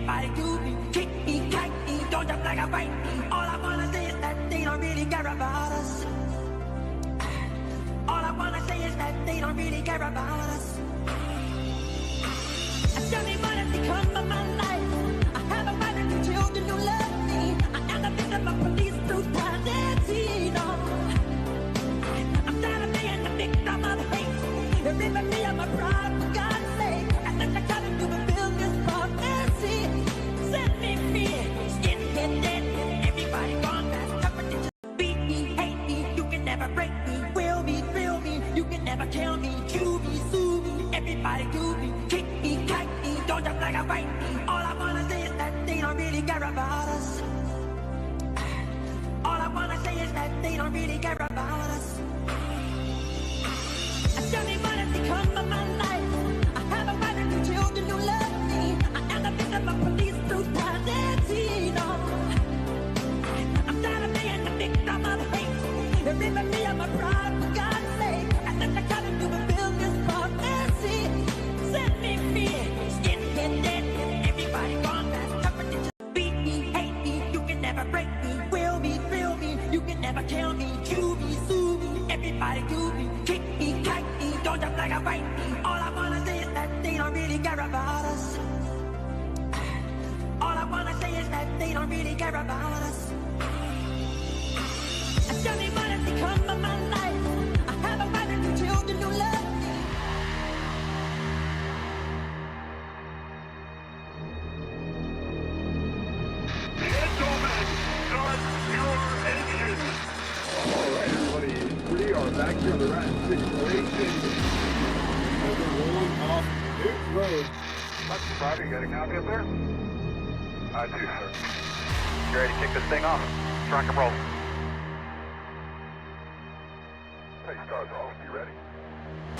Everybody do me, kick me, kite me, don't jump like a bite me. All I wanna say is that they don't really care about us. All I wanna say is that they don't really care about us. Tell me what has become of my life. I have a wife and 2 children who love me. I am the victim of police brutality. No. I'm tired of being the victim of hate. You're ripping me of my pride, for God's sake. And then they're trying to fulfill this prophecy. Set me free, skin-headed. Everybody gone past temperature. Beat me, hate me, you can never break me. Will me, thrill me, you can never kill me. Chew me, sue me, everybody do me. Kick me, kite me, don't jump like a bite me. All I wanna say is that they don't really care about us. All I wanna say is that they don't really care about us. Tell me what has become of my life. I have a wife and 2 children who love me. I am the victim of police brutality. No. I'm tired of being the victim of hate. You're ripping me of my pride, for God's sake. And then they're trying to fulfill this prophecy. Set me free, skin-headed. Everybody gone past temperature. Beat me, hate me, you can never break me. Will me, thrill me, you can never kill me. Chew me, sue me, everybody do me. Kick me, kite me, don't jump like a bite me. All I wanna say is that they don't really care about us. All I wanna say is that they don't really care about us. Tell me what has become of my life. I have a wife and 2 children who love me. Gentlemen, start your engines. All right, everybody, we are back here on the RFRL Racing. As we're rolling off Duke Road. That's Friday, you got a copy up there? I do, sir. You ready to kick this thing off? Rock and roll. Hey, stars off, you ready?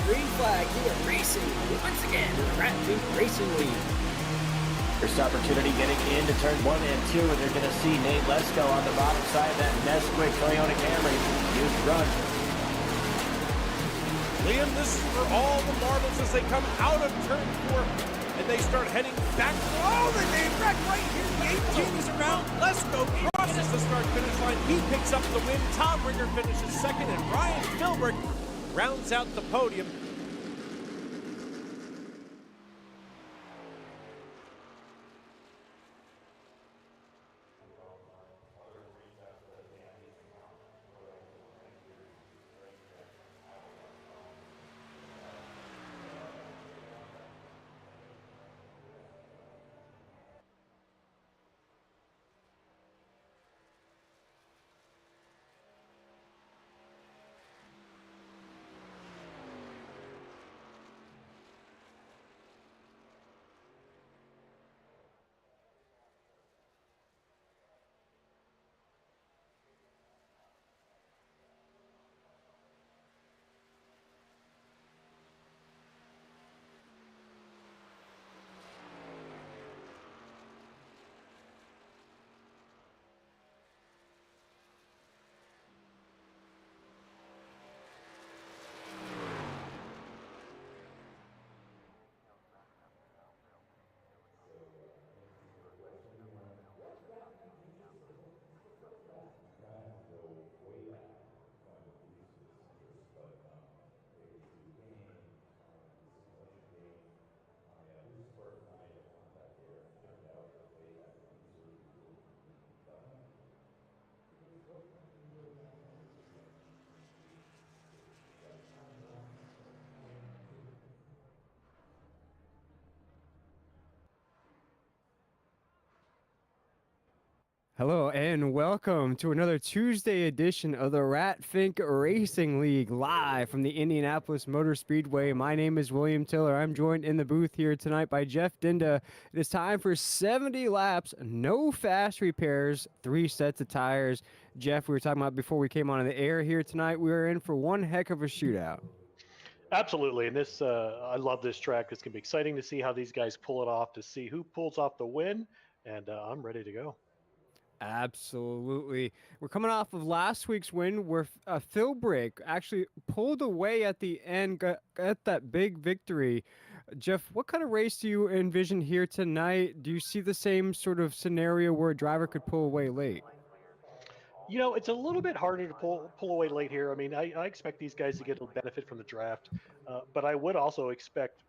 Green flag here racing once again in the RFRL Racing League. First opportunity getting into turn 1 and 2, and you're going to see Nate Lesko on the bottom side of that Nesquik Toyota Camry. Huge run. Liam, this is for all the marbles as they come out of turn 4 and they start heading back. Oh, they made wreck right here. The 18 is around. Lesko crosses the start-finish line. He picks up the win. Tom Ringer finishes second, and Ryan Philbrick rounds out the podium. Hello and welcome to another Tuesday edition of the RFRL Racing League live from the Indianapolis Motor Speedway. My name is William Tiller. I'm joined in the booth here tonight by Jeff Dinda. It is time for 70 laps, no fast repairs, 3 sets of tires. Jeff, we were talking about before we came on the air here tonight, we are in for one heck of a shootout. Absolutely, and this I love this track. It's going to be exciting to see how these guys pull it off, to see who pulls off the win, and I'm ready to go. Absolutely. We're coming off of last week's win where Philbrick actually pulled away at the end, got that big victory. Jeff, what kind of race do you envision here tonight? Do you see the same sort of scenario where a driver could pull away late? You know, it's a little bit harder to pull away late here. I mean, I expect these guys to get a benefit from the draft, but I would also expect,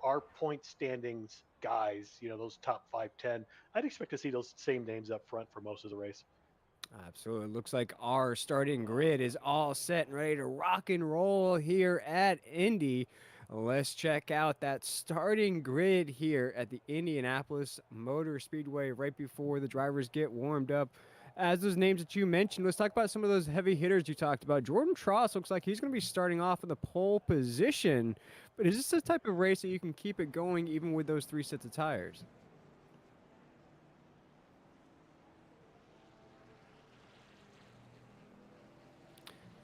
our point standings guys, those top 5, 10. I'd expect to see those same names up front for most of the race. Absolutely. It looks like our starting grid is all set and ready to rock and roll here at Indy. Let's check out that starting grid here at the Indianapolis Motor Speedway right before the drivers get warmed up. As those names that you mentioned, let's talk about some of those heavy hitters you talked about. Jordan Tross looks like he's going to be starting off in the pole position. But is this the type of race that you can keep it going even with those 3 sets of tires?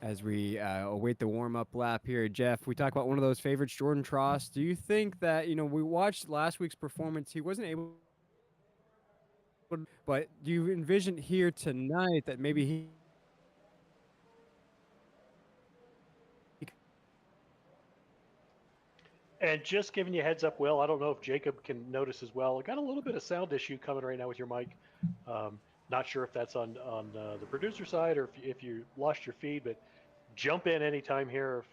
As we await the warm-up lap here, Jeff, we talk about one of those favorites, Jordan Tross. Do you think that, we watched last week's performance, he wasn't able, but do you envision here tonight that maybe he And just giving you a heads up, Will, I don't know if Jacob can notice as well. I got a little bit of sound issue coming right now with your mic. Not sure if that's on the producer side or if you lost your feed, but jump in anytime here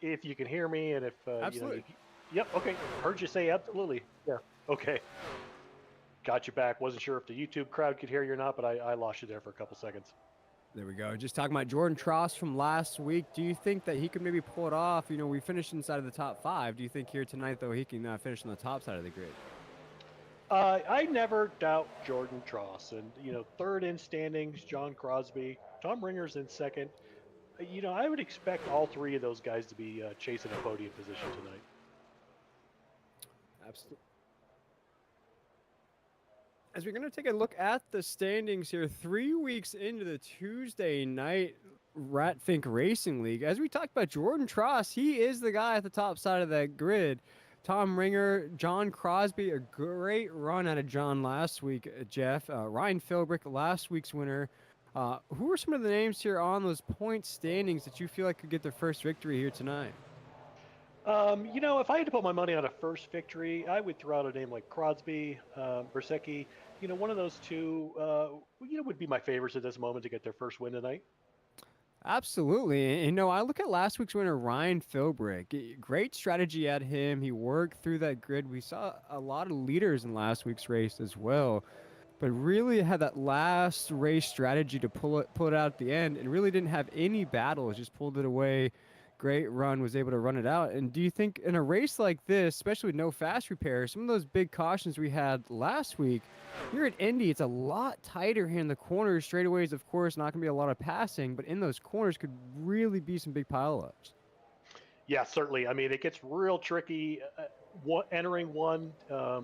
if you can hear me and if Absolutely. Yep. Okay. Heard you say absolutely. Yeah. Okay. Got you back. Wasn't sure if the YouTube crowd could hear you or not, but I lost you there for a couple seconds. There we go. Just talking about Jordan Tross from last week. Do you think that he could maybe pull it off? We finished inside of the top 5. Do you think here tonight, though, he can finish on the top side of the grid? I never doubt Jordan Tross. And, third in standings, John Crosby. Tom Ringer's in second. I would expect all 3 of those guys to be chasing a podium position tonight. Absolutely. As we're going to take a look at the standings here, 3 weeks into the Tuesday night Ratfink Racing League. As we talked about Jordan Tross, he is the guy at the top side of that grid. Tom Ringer, John Crosby, a great run out of John last week, Jeff. Ryan Philbrick, last week's winner. Who are some of the names here on those point standings that you feel like could get their first victory here tonight? If I had to put my money on a first victory, I would throw out a name like Crosby, Bersecki. One of those two, would be my favorites at this moment to get their first win tonight. Absolutely. And, I look at last week's winner, Ryan Philbrick. Great strategy at him. He worked through that grid. We saw a lot of leaders in last week's race as well, but really had that last race strategy to pull it out at the end and really didn't have any battles, just pulled it away. Great run, was able to run it out. And do you think in a race like this, especially with no fast repairs, some of those big cautions we had last week, here at Indy, it's a lot tighter here in the corners. Straightaways, of course, not going to be a lot of passing, but in those corners could really be some big pileups. Yeah, certainly. I mean, it gets real tricky entering one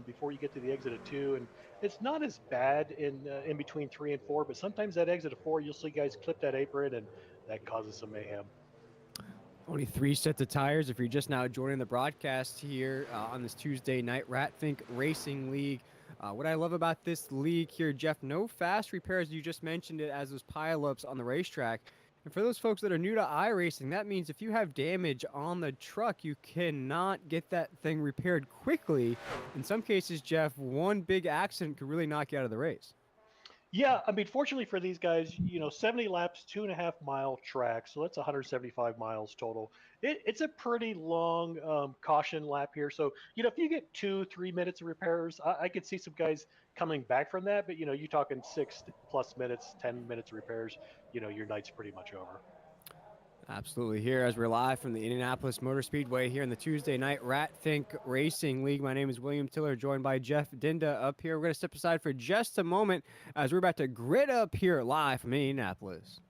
before you get to the exit of 2, and it's not as bad in between 3 and 4, but sometimes that exit of 4, you'll see guys clip that apron, and that causes some mayhem. Only 3 sets of tires if you're just now joining the broadcast here on this Tuesday night Ratfink Racing League. What I love about this league here, Jeff, no fast repairs. You just mentioned it as those pileups on the racetrack. And for those folks that are new to iRacing, that means if you have damage on the truck, you cannot get that thing repaired quickly. In some cases, Jeff, one big accident could really knock you out of the race. Yeah, I mean, fortunately for these guys, 70 laps, 2.5 mile track, so that's 175 miles total. It's a pretty long caution lap here. So, if you get 2-3 minutes of repairs, I could see some guys coming back from that. But, you're talking 6+ minutes, 10 minutes of repairs, your night's pretty much over. Absolutely. Here as we're live from the Indianapolis Motor Speedway here in the Tuesday night Ratfink Racing League. My name is William Tiller, joined by Jeff Dinda up here. We're going to step aside for just a moment as we're about to grid up here live from Indianapolis.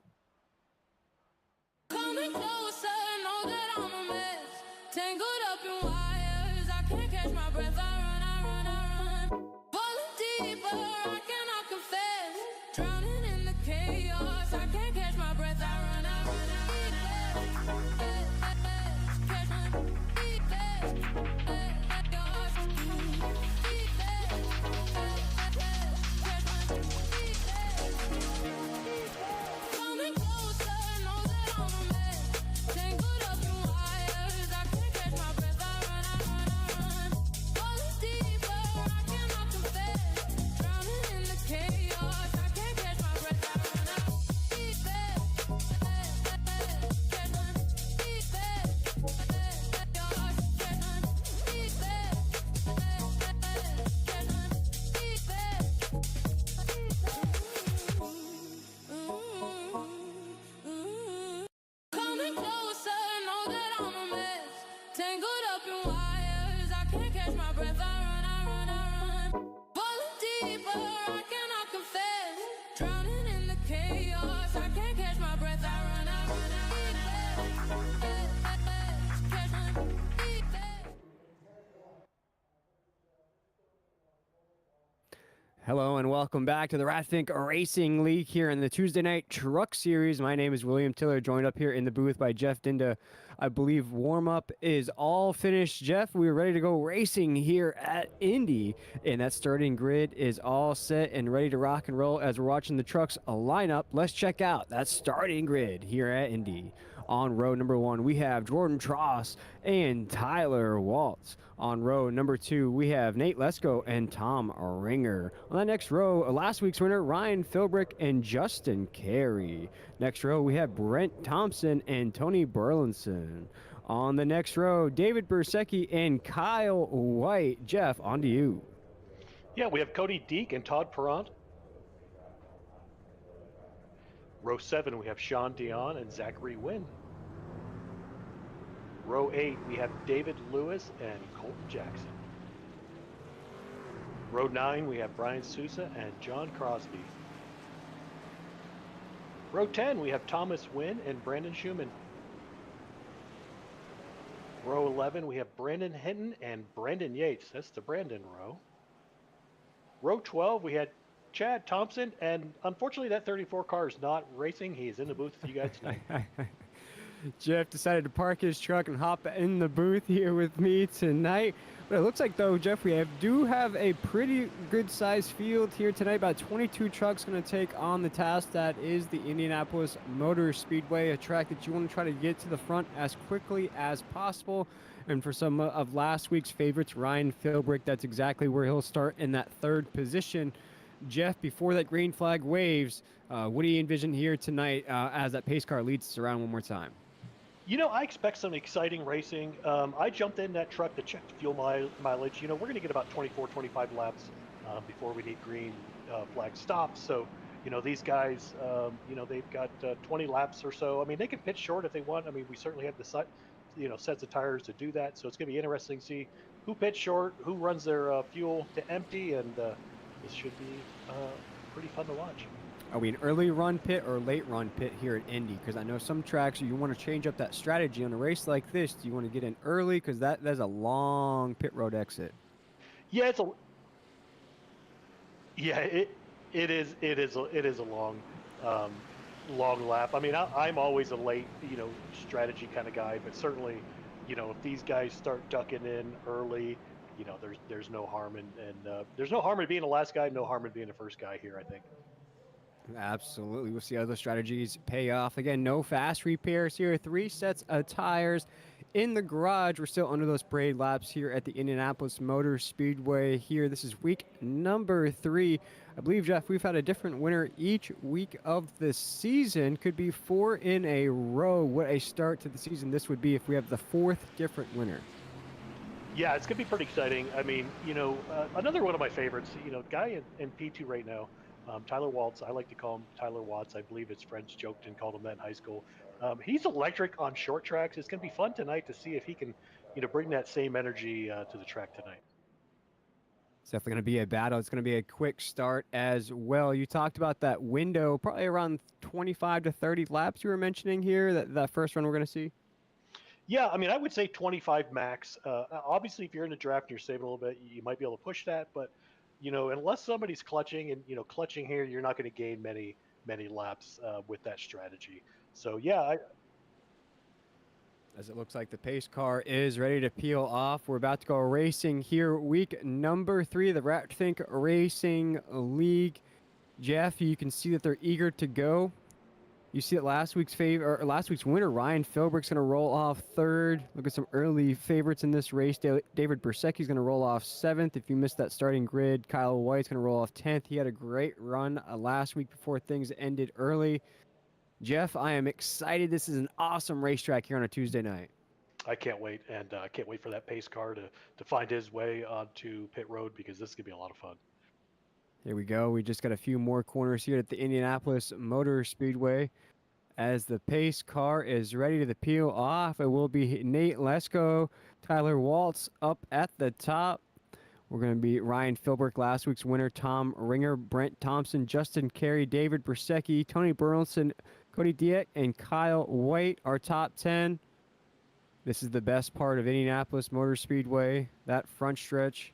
Coming closer, know that I'm a mess. Tangled up in wires, I can't catch my breath. I run. Falling deeper, I cannot confess. Drowning in the chaos, I can't catch my breath. I run. Hello and welcome back to the RatFink Racing League here in the Tuesday Night Truck Series. My name is William Tiller, joined up here in the booth by Jeff Dinda. I believe warm-up is all finished. Jeff, we're ready to go racing here at Indy, and that starting grid is all set and ready to rock and roll as we're watching the trucks line up. Let's check out that starting grid here at Indy. On row number 1, we have Jordan Tross and Tyler Waltz. On row number 2, we have Nate Lesko and Tom Ringer. On the next row, last week's winner, Ryan Philbrick and Justin Carey. Next row, we have Brent Thompson and Tony Burlinson. On the next row, David Bersecki and Kyle White. Jeff, on to you. Yeah, we have Cody Deek and Todd Perrant. Row 7, we have Sean Dion and Zachary Wynn. Row 8, we have David Lewis and Colton Jackson. Row 9, we have Brian Sousa and John Crosby. Row 10, we have Thomas Wynn and Brandon Schumann. Row 11, we have Brandon Hinton and Brandon Yates. That's the Brandon row. Row 12, we had Chad Thompson, and unfortunately that 34 car is not racing. He is in the booth with you guys tonight. Jeff decided to park his truck and hop in the booth here with me tonight. But it looks like, though, Jeff, we do have a pretty good-sized field here tonight. About 22 trucks going to take on the task that is the Indianapolis Motor Speedway, a track that you want to try to get to the front as quickly as possible. And for some of last week's favorites, Ryan Philbrick, that's exactly where he'll start in that third position. Jeff, before that green flag waves, what do you envision here tonight as that pace car leads us around one more time? You know, I expect some exciting racing. I jumped in that truck to check the fuel mileage. You know, we're going to get about 24, 25 laps before we need green flag stops. So, you know, these guys, you know, they've got 20 laps or so. I mean, they can pitch short if they want. I mean, we certainly have the sets of tires to do that. So it's going to be interesting to see who pits short, who runs their fuel to empty, and this should be pretty fun to watch. Are we an early run pit or late run pit here at Indy? Because I know some tracks you want to change up that strategy on a race like this. Do you want to get in early? Because that's a long pit road exit. Yeah, it is a long lap. I mean, I'm always a late, you know, strategy kind of guy, but certainly, you know, if these guys start ducking in early, you know, there's no harm in there's no harm in being the last guy, no harm in being the first guy here, I think. Absolutely. We'll see how those strategies pay off. Again, no fast repairs here. 3 sets of tires in the garage. We're still under those parade laps here at the Indianapolis Motor Speedway here. This is week number 3. I believe, Jeff, we've had a different winner each week of the season. Could be 4 in a row. What a start to the season this would be if we have the 4th different winner. Yeah, it's going to be pretty exciting. I mean, you know, another one of my favorites, you know, guy in P2 right now, Tyler Waltz. I like to call him Tyler Watts. I believe his friends joked and called him that in high school. He's electric on short tracks. It's going to be fun tonight to see if he can, you know, bring that same energy to the track tonight. It's definitely going to be a battle. It's going to be a quick start as well. You talked about that window, probably around 25 to 30 laps you were mentioning here, that first run we're going to see. Yeah, I mean, I would say 25 max. Obviously, if you're in the draft and you're saving a little bit, you might be able to push that, but you know, unless somebody's clutching, and you know, clutching here, you're not going to gain many laps with that strategy. So yeah, As it looks like the pace car is ready to peel off. We're about to go racing here, week number 3 of the RatFink Racing League. Jeff, you can see that they're eager to go. You see that last week's winner, Ryan Philbrick's going to roll off 3rd. Look at some early favorites in this race. David Bersecki's going to roll off 7th. If you missed that starting grid, Kyle White's going to roll off 10th. He had a great run last week before things ended early. Jeff, I am excited. This is an awesome racetrack here on a Tuesday night. I can't wait, and I can't wait for that pace car to find his way onto pit road, because this is going to be a lot of fun. Here we go. We just got a few more corners here at the Indianapolis Motor Speedway. As the pace car is ready to peel off, it will be Nate Lesko, Tyler Waltz up at the top. We're going to be Ryan Philbrick, last week's winner, Tom Ringer, Brent Thompson, Justin Carey, David Bersecki, Tony Burleson, Cody Dieck, and Kyle White, our top 10. This is the best part of Indianapolis Motor Speedway, that front stretch.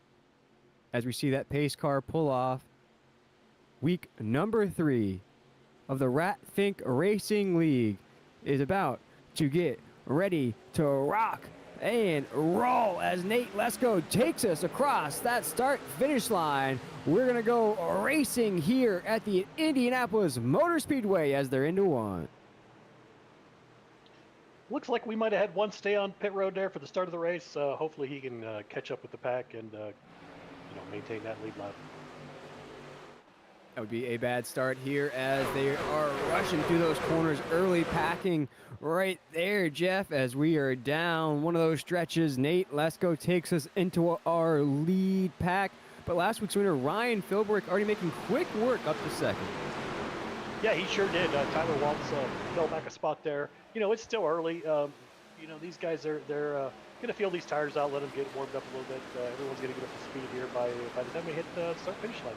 As we see that pace car pull off, week number 3 of the Rat Think Racing League is about to get ready to rock and roll as Nate Lesko takes us across that start-finish line. We're going to go racing here at the Indianapolis Motor Speedway as they're into one. Looks like we might have had one stay on pit road there for the start of the race. Hopefully he can catch up with the pack and maintain that lead lap. That would be a bad start here as they are rushing through those corners early, packing right there, Jeff, as we are down one of those stretches. Nate Lesko takes us into our lead pack, but last week's winner, Ryan Philbrick, already making quick work up to second. Yeah, he sure did. Tyler Waltz fell back a spot there. It's still early. These guys are going to feel these tires out, let them get warmed up a little bit. Everyone's going to get up to speed here by the time we hit the start-finish line.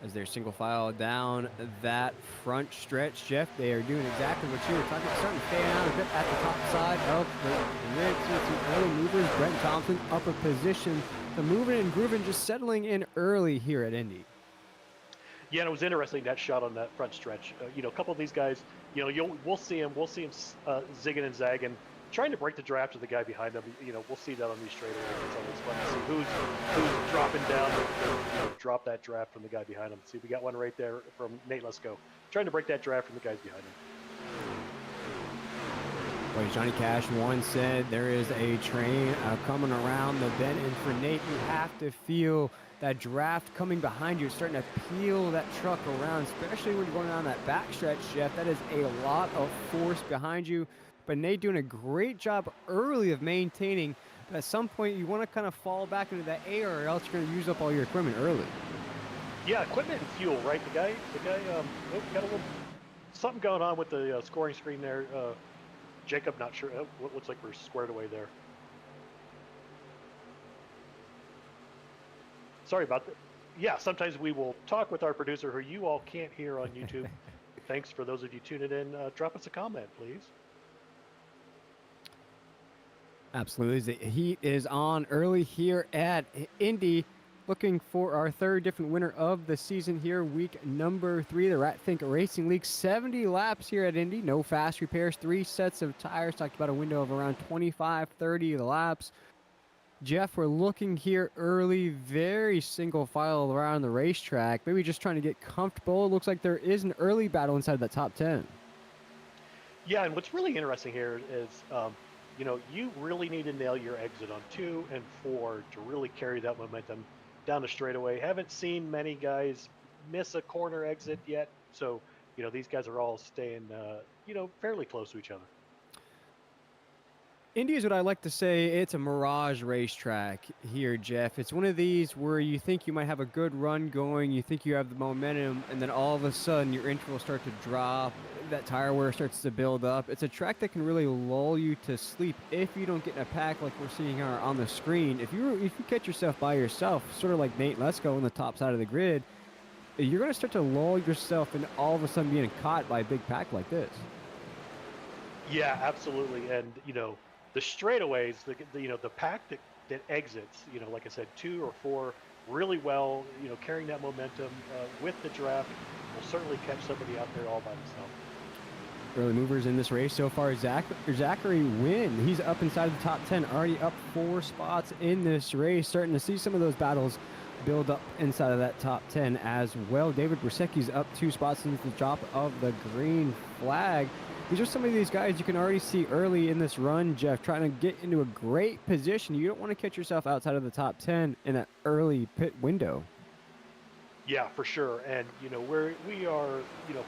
As they're single file down that front stretch, Jeff, they are doing exactly what you were talking about, starting to fan out a bit at the top side of the grid. Some early movers. Brent Thompson up a position. The moving and grooving just settling in early here at Indy. Yeah, and it was interesting, that shot on that front stretch. A couple of these guys, we'll see them zigging and zagging, trying to break the draft of the guy behind them. We'll see that on these straightaways. It's always fun to see who's dropping down to drop that draft from the guy behind him. See, we got one right there from Nate Lesko, trying to break that draft from the guys behind him. Well, Johnny Cash once said there is a train coming around the bend, and for Nate, you have to feel that draft coming behind you, starting to peel that truck around, especially when you're going down that backstretch, Jeff. That is a lot of force behind you. But Nate doing a great job early of maintaining. But at some point, you want to kind of fall back into that A, or else you're going to use up all your equipment early. Yeah, equipment and fuel, right? The guy got a little something going on with the scoring screen there. Jacob, not sure. Looks like we're squared away there. Sorry about that. Yeah, sometimes we will talk with our producer who you all can't hear on YouTube. Thanks for those of you tuning in. Drop us a comment, please. Absolutely. The heat is on early here at Indy. Looking for our third different winner of the season here, week number 3, the Rat Think Racing League. 70 laps here at Indy, no fast repairs, 3 sets of tires. Talked about a window of around 25, 30 laps. Jeff, we're looking here early, very single file around the racetrack, maybe just trying to get comfortable. It looks like there is an early battle inside that top 10. Yeah, and what's really interesting here is, you really need to nail your exit on 2 and 4 to really carry that momentum down the straightaway. Haven't seen many guys miss a corner exit yet, so, these guys are all staying, fairly close to each other. Indy is what I like to say, it's a mirage racetrack here, Jeff. It's one of these where you think you might have a good run going, you think you have the momentum, and then all of a sudden your intervals start to drop, that tire wear starts to build up. It's a track that can really lull you to sleep if you don't get in a pack like we're seeing here on the screen. If you catch yourself by yourself, sort of like Nate Lesko on the top side of the grid, you're going to start to lull yourself into all of a sudden being caught by a big pack like this. Yeah, absolutely. And, the straightaways, the pack that exits, like I said, 2 or 4 really well, carrying that momentum with the draft will certainly catch somebody out there all by himself. Early movers in this race so far, Zachary Wynn. He's up inside the top 10, already up 4 spots in this race. Starting to see some of those battles build up inside of that top 10 as well. David Brusecki's up 2 spots since the drop of the green flag. These are some of these guys you can already see early in this run, Jeff, trying to get into a great position. You don't want to catch yourself outside of the top 10 in that early pit window. Yeah, for sure. And, we are,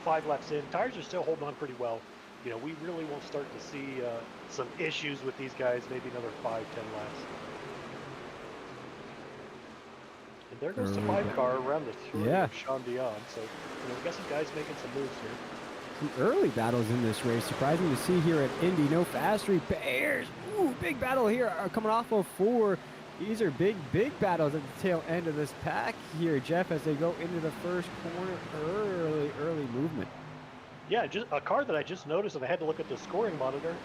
5 laps in. Tires are still holding on pretty well. We really won't start to see some issues with these guys, maybe another 5-10 laps. And there goes the 5 car around the 3 of Sean Dion. So, we got some guys making some moves here. Some early battles in this race. Surprising to see here at Indy. No fast repairs. Ooh, big battle here coming off of 4. These are big battles at the tail end of this pack here, Jeff, as they go into the first corner. Early movement. Yeah, just a car that I just noticed, and I had to look at the scoring monitor.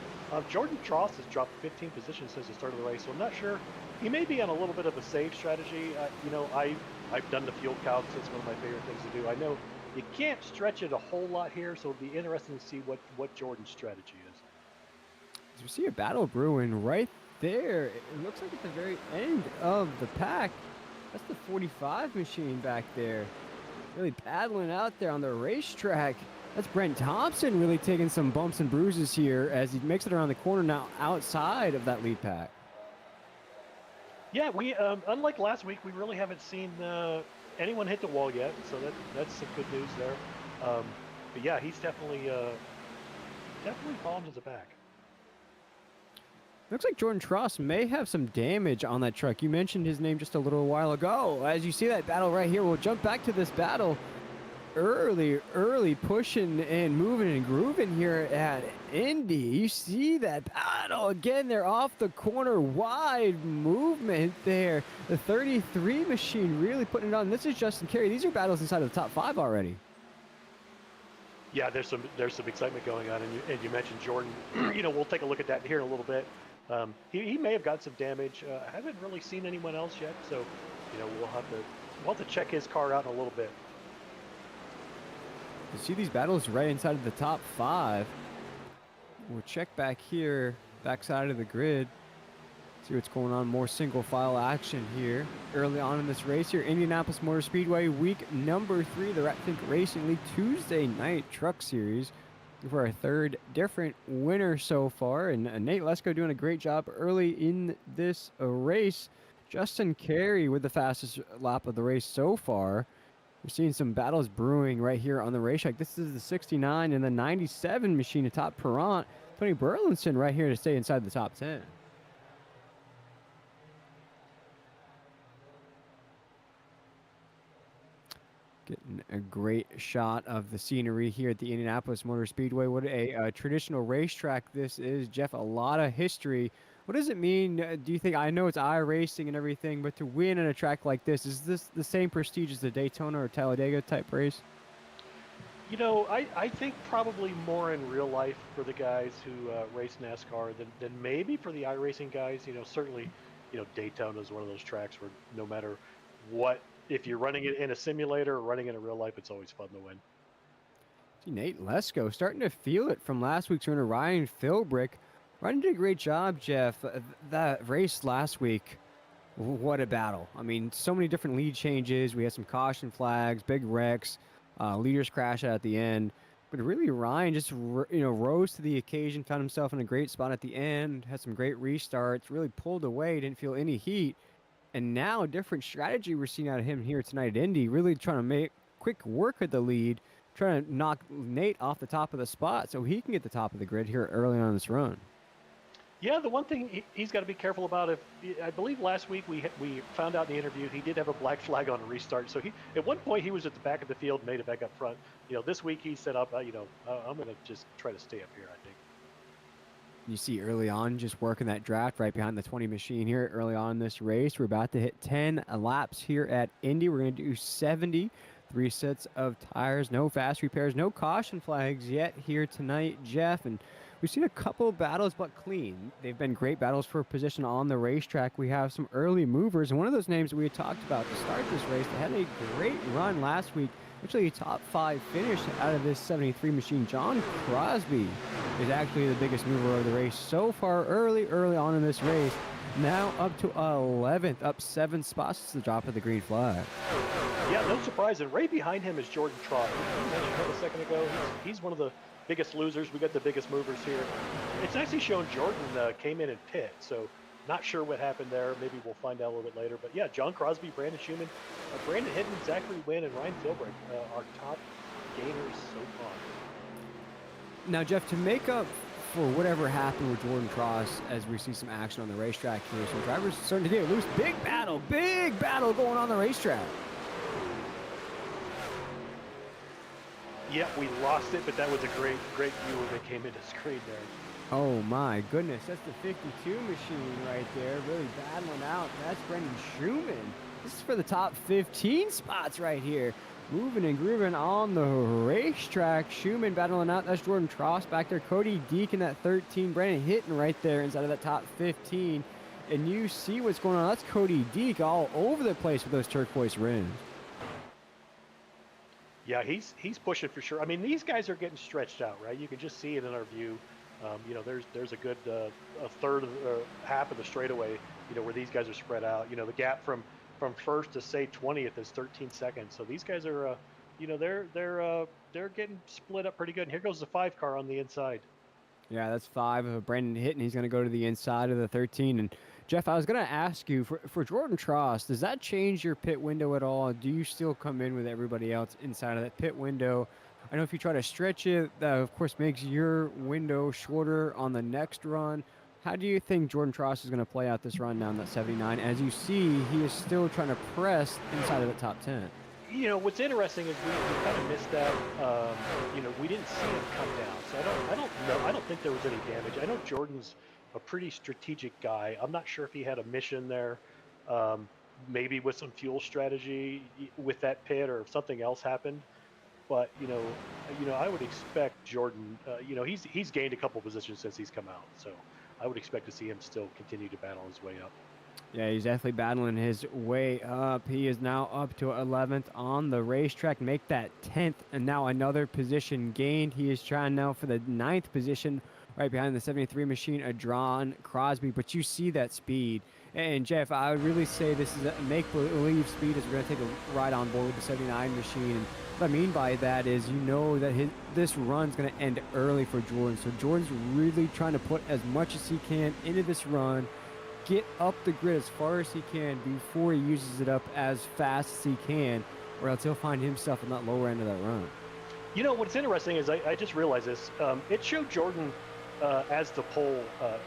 Jordan Tross has dropped 15 positions since the start of the race, so I'm not sure. He may be on a little bit of a save strategy. I've done the fuel calcs. It's one of my favorite things to do. I know you can't stretch it a whole lot here, so it'll be interesting to see what Jordan's strategy is. As we see a battle brewing right there. It looks like at the very end of the pack. That's the 45 machine back there. Really paddling out there on the racetrack. That's Brent Thompson really taking some bumps and bruises here as he makes it around the corner now outside of that lead pack. Yeah, we unlike last week, we really haven't seen anyone hit the wall yet, so that's some good news there. But yeah, he's definitely fallen to the back. Looks like Jordan Tross may have some damage on that truck. You mentioned his name just a little while ago. As you see that battle right here, we'll jump back to this battle. Early pushing and moving and grooving here at Indy. You see that battle again. They're off the corner, wide movement there. The 33 machine really putting it on. This is Justin Carey. These are battles inside of the top 5 already. Yeah, there's some excitement going on, and you mentioned Jordan. We'll take a look at that here in a little bit. He may have got some damage. I haven't really seen anyone else yet, so we'll have to check his car out in a little bit. You see these battles right inside of the top 5. We'll check back here, backside of the grid. See what's going on. More single file action here early on in this race here. Indianapolis Motor Speedway week number 3, the RFRL Racing League Tuesday night truck series. For our third different winner so far. And Nate Lesko doing a great job early in this race. Justin Carey with the fastest lap of the race so far. We're seeing some battles brewing right here on the racetrack. This is the 69 and the 97 machine atop Perrant. Tony Burlinson right here to stay inside the top 10. Getting a great shot of the scenery here at the Indianapolis Motor Speedway. What a traditional racetrack this is, Jeff. A lot of history. What does it mean, do you think? I know it's iRacing and everything, but to win at a track like this, is this the same prestige as the Daytona or Talladega type race? I think probably more in real life for the guys who race NASCAR than maybe for the iRacing guys. Certainly, Daytona is one of those tracks where no matter what, if you're running it in a simulator or running it in real life, it's always fun to win. See Nate Lesko starting to feel it from last week's winner, Ryan Philbrick. Ryan did a great job, Jeff. That race last week, what a battle. I mean, so many different lead changes. We had some caution flags, big wrecks, leaders crash out at the end. But really, Ryan just rose to the occasion, found himself in a great spot at the end, had some great restarts, really pulled away, didn't feel any heat. And now a different strategy we're seeing out of him here tonight at Indy, really trying to make quick work of the lead, trying to knock Nate off the top of the spot so he can get the top of the grid here early on in this run. Yeah, the one thing he's got to be careful about, I believe last week we found out in the interview he did have a black flag on a restart. So at one point he was at the back of the field, made it back up front. This week he set up, I'm going to just try to stay up here, I think. You see early on just working that draft right behind the 20 machine here early on in this race. We're about to hit 10 laps here at Indy. We're going to do 73 sets of tires, no fast repairs, no caution flags yet here tonight, Jeff. And we've seen a couple of battles, but clean. They've been great battles for position on the racetrack. We have some early movers, and one of those names that we had talked about to start this race, they had a great run last week. Actually, a top 5 finish out of this 73 machine. John Crosby is actually the biggest mover of the race so far early on in this race. Now up to 11th, up 7 spots to the drop of the green flag. Yeah, no surprise. And right behind him is Jordan Trout. You mentioned him a second ago. He's one of the biggest losers. We got the biggest movers here. It's actually shown Jordan came in and pit, so not sure what happened there. Maybe we'll find out a little bit later. But yeah, John Crosby, Brandon Schumann, Brandon Hidden, Zachary Wynn, and Ryan Philbrick are top gainers so far. Now, Jeff, to make up for whatever happened with Jordan Cross, as we see some action on the racetrack here, some drivers starting to get loose. Big battle going on the racetrack. Yeah, we lost it, but that was a great view that came into screen there. Oh my goodness, that's the 52 machine right there, really battling out. That's Brendan Schumann. This is for the top 15 spots right here. Moving and grooving on the racetrack. Schumann battling out. That's Jordan Tross back there. Cody Deak in that 13. Brandon Hitton right there inside of that top 15. and you see what's going on. That's Cody Deek all over the place with those turquoise rims. Yeah, he's pushing for sure. I mean, these guys are getting stretched out, right? You can just see it in our view. You know, there's a good a third of half of the straightaway, you know, where these guys are spread out. You know, the gap from first to say 20th is 13 seconds. So these guys are, you know, they're getting split up pretty good. And here goes the 5 car on the inside. Yeah, that's 5 of Brandon Hitton. He's going to go to the inside of the 13. And Jeff, I was going to ask you for Jordan Tross, does that change your pit window at all? Do you still come in with everybody else inside of that pit window? I know if you try to stretch it, that of course makes your window shorter on the next run. How do you think Jordan Tross is going to play out this run down that 79? As you see, he is still trying to press inside of the top 10. You know, what's interesting is we kind of missed that. You know, we didn't see him come down, so I don't know. I don't think there was any damage. I know Jordan's a pretty strategic guy. I'm not sure if he had a mission there, maybe with some fuel strategy with that pit, or if something else happened. But you know, I would expect Jordan. You know, he's gained a couple positions since he's come out, so I would expect to see him still continue to battle his way up. Yeah, he's definitely battling his way up. He is now up to 11th on the racetrack, make that 10th, and now another position gained. He is trying now for the 9th position, right behind the 73 machine, Adron Crosby. But you see that speed. And Jeff, I would really say this is a make-believe speed as we're going to take a ride on board with the 79 machine. And what I mean by that is, you know that this run's going to end early for Jordan. So Jordan's really trying to put as much as he can into this run, get up the grid as far as he can before he uses it up as fast as he can, or else he'll find himself in that lower end of that run. You know, what's interesting is I just realized this. It showed Jordan as the pole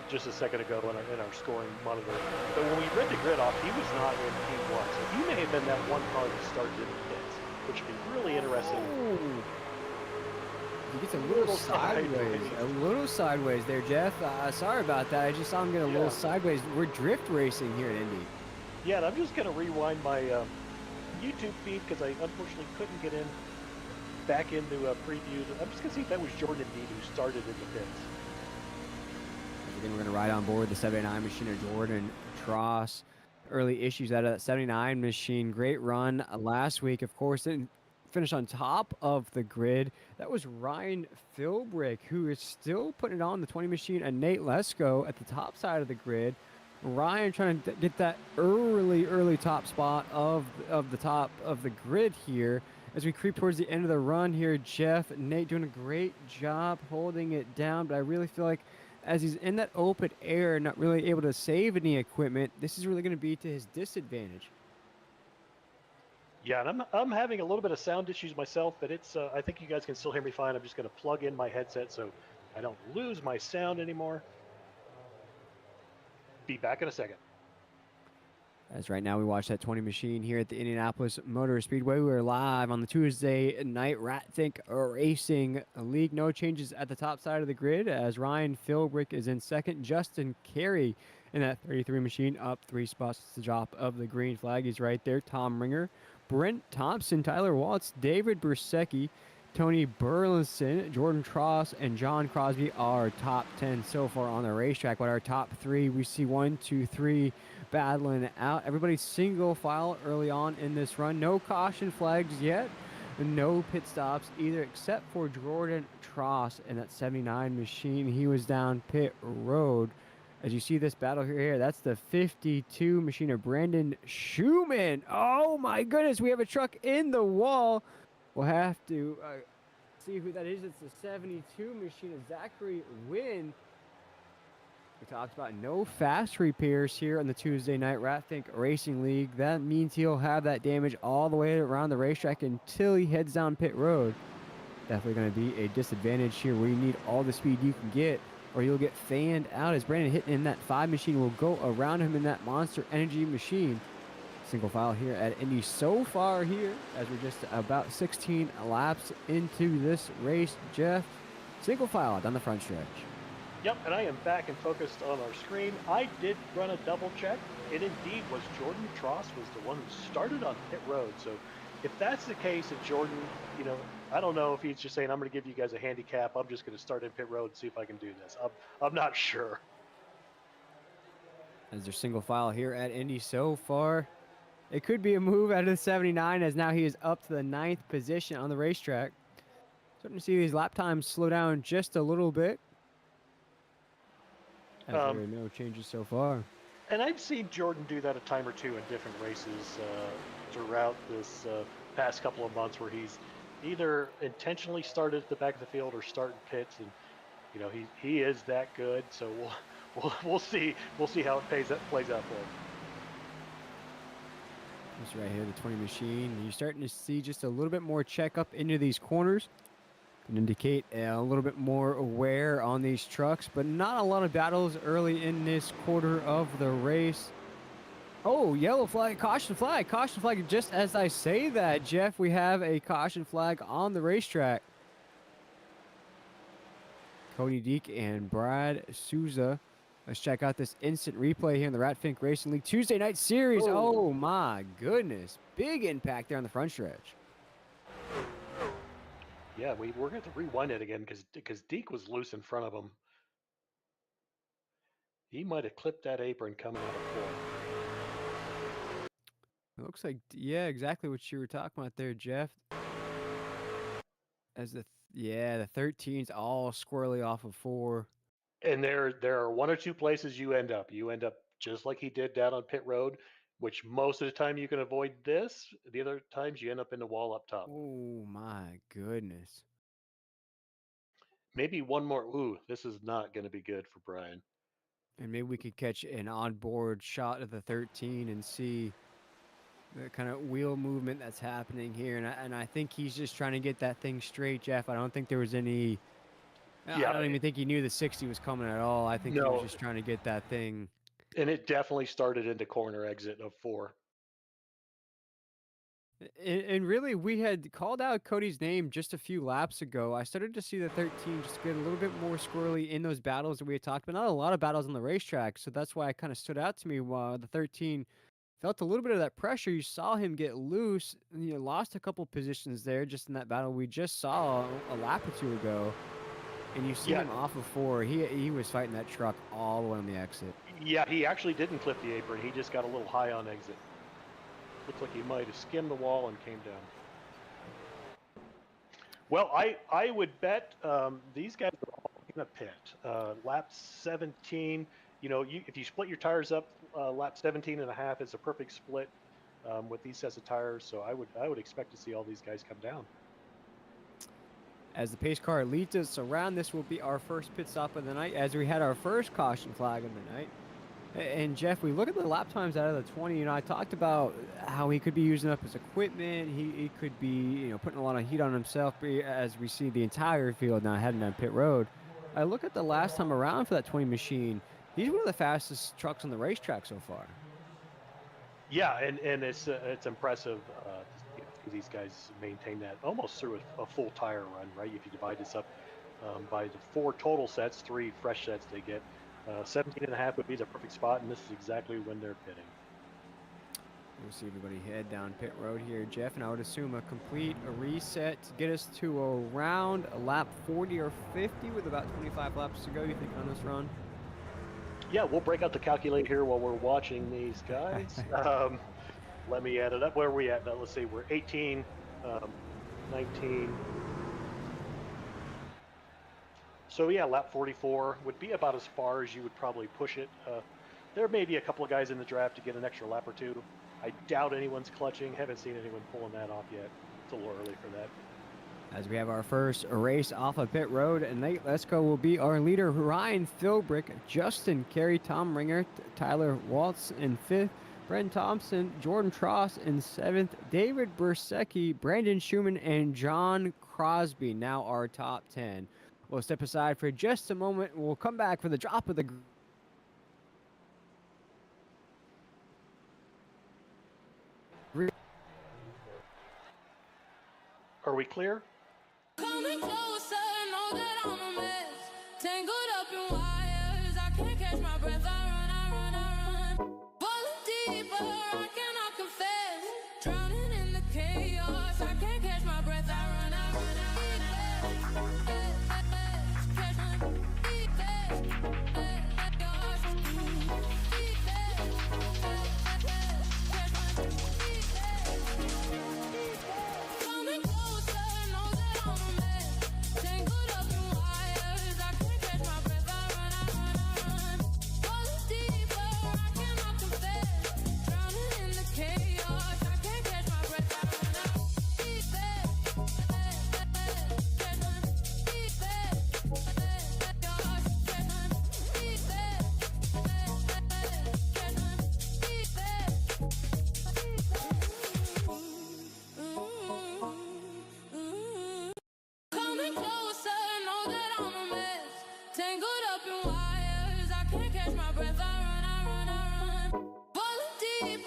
just a second ago in our scoring monitor. But when we read the grid off, he was not in P1. So he may have been that one car that started in the pits, which would be really interesting. Oh. He gets a little sideways there, Jeff. Sorry about that. I just saw him get a little sideways. We're drift racing here at Indy. Yeah, and I'm just going to rewind my YouTube feed because I unfortunately couldn't get back into previews. I'm just going to see if that was Jordan indeed who started in the pits. Again, we're going to ride on board the 79 machine of Jordan Tross. Early issues out of that 79 machine. Great run last week, of course. Didn't finish on top of the grid. That was Ryan Philbrick, who is still putting it on the 20 machine, and Nate Lesko at the top side of the grid. Ryan trying to get that early top spot of the top of the grid here. As we creep towards the end of the run here, Jeff, Nate doing a great job holding it down, but I really feel like as he's in that open air, not really able to save any equipment, this is really going to be to his disadvantage. Yeah, and I'm having a little bit of sound issues myself, but it's I think you guys can still hear me fine. I'm just going to plug in my headset so I don't lose my sound anymore. Be back in a second. As right now we watch that 20 machine here at the Indianapolis Motor Speedway. We're live on the Tuesday night RatThink Racing League. No changes at the top side of the grid as Ryan Philbrick is in second. Justin Carey in that 33 machine up 3 spots to the top of the green flag. He's right there. Tom Ringer, Brent Thompson, Tyler Waltz, David Brusecki, Tony Burleson, Jordan Tross, and John Crosby are top 10 so far on the racetrack. But our top 3, we see 1, 2, 3 battling out. Everybody's single file early on in this run. No caution flags yet. No pit stops either, except for Jordan Tross in that 79 machine. He was down pit road. As you see this battle here, that's the 52 machine of Brandon Schumann. Oh my goodness, we have a truck in the wall. We'll have to see who that is. It's the 72 machine of Zachary Wynn. We talked about no fast repairs here on the Tuesday night RatThink Racing League. That means he'll have that damage all the way around the racetrack until he heads down pit road. Definitely going to be a disadvantage here where you need all the speed you can get, or you'll get fanned out as Brandon Hitton in that 5 machine will go around him in that Monster Energy machine. Single file here at Indy so far here as we're just about 16 laps into this race, Jeff. Single file down the front stretch. Yep, and I am back and focused on our screen. I did run a double check. It indeed was Jordan Tross was the one who started on pit road. So if that's the case, and Jordan, you know, I don't know if he's just saying, I'm going to give you guys a handicap. I'm just going to start in pit road and see if I can do this. I'm not sure. as they're single file here at Indy so far. It could be a move out of the 79 as now he is up to the 9th position on the racetrack. Starting to see these lap times slow down just a little bit. As there are no changes so far. And I've seen Jordan do that a time or two in different races throughout this past couple of months, where he's either intentionally started at the back of the field or starting pits, and you know he is that good. So we'll see how it plays out for him. This right here, the 20 machine. You're starting to see just a little bit more check up into these corners. Can indicate a little bit more wear on these trucks, but not a lot of battles early in this quarter of the race. Oh, yellow flag, caution flag, caution flag. Just as I say that, Jeff, we have a caution flag on the racetrack. Cody Deek and Brad Souza. Let's check out this instant replay here in the Rat Fink Racing League Tuesday Night Series. Oh my goodness. Big impact there on the front stretch. Yeah, we're going to have to rewind it again because Deke was loose in front of him. He might have clipped that apron coming out of four. It looks like, yeah, exactly what you were talking about there, Jeff. As the 13's all squirrely off of 4. And there are one or two places you end up. You end up just like he did down on pit road, which most of the time you can avoid this. The other times you end up in the wall up top. Oh my goodness. Maybe one more. Ooh, this is not going to be good for Brian. And maybe we could catch an onboard shot of the 13 and see the kind of wheel movement that's happening here. And I think he's just trying to get that thing straight, Jeff. I don't think there was any... I don't even think he knew the 60 was coming at all. I think he was just trying to get that thing. And it definitely started into corner exit of 4. And really, we had called out Cody's name just a few laps ago. I started to see the 13 just get a little bit more squirrely in those battles that we had talked about. Not a lot of battles on the racetrack, so that's why it kind of stood out to me. While the 13 felt a little bit of that pressure, you saw him get loose. And, lost a couple positions there just in that battle we just saw a lap or two ago. And you see him off of 4. He was fighting that truck all the way on the exit. Yeah, he actually didn't clip the apron. He just got a little high on exit. Looks like he might have skimmed the wall and came down. Well, I would bet these guys are all in a pit. Lap 17, if you split your tires up, lap 17 and a half is a perfect split with these sets of tires. So I would expect to see all these guys come down. As the pace car leads us around, this will be our first pit stop of the night as we had our first caution flag of the night. And Jeff, we look at the lap times out of the 20. I talked about how he could be using up his equipment. He could be, putting a lot of heat on himself as we see the entire field now heading down pit road. I look at the last time around for that 20 machine. He's one of the fastest trucks on the racetrack so far. Yeah, and it's impressive. These guys maintain that almost through a full tire run, right? If you divide this up by the 4 total sets, 3 fresh sets they get, 17 and a half would be the perfect spot, and this is exactly when they're pitting. We'll see everybody head down pit road here, Jeff, and I would assume a complete reset to get us to around a lap 40 or 50 with about 25 laps to go, you think, on this run? Yeah, we'll break out the calculator here while we're watching these guys. Let me add it up. Where are we at now? Let's see. We're 18, 19. So yeah, lap 44 would be about as far as you would probably push it. There may be a couple of guys in the draft to get an extra lap or 2. I doubt anyone's clutching. Haven't seen anyone pulling that off yet. It's a little early for that. As we have our first race off of pit road, and Nate Lesko will be our leader. Ryan Philbrick, Justin Carey, Tom Ringer, Tyler Waltz in 5th. Brent Thompson, Jordan Tross in 7th, David Bersecki, Brandon Schumann, and John Crosby, now our top 10. We'll step aside for just a moment. We'll come back for the drop of the... Are we clear? Coming closer, know that I'm a mess. Tangled up in wires, I can't catch my breath. I run. Falling deeper, I cannot confess. Drowning in the chaos, I can't catch my breath. I run. Catch my breath.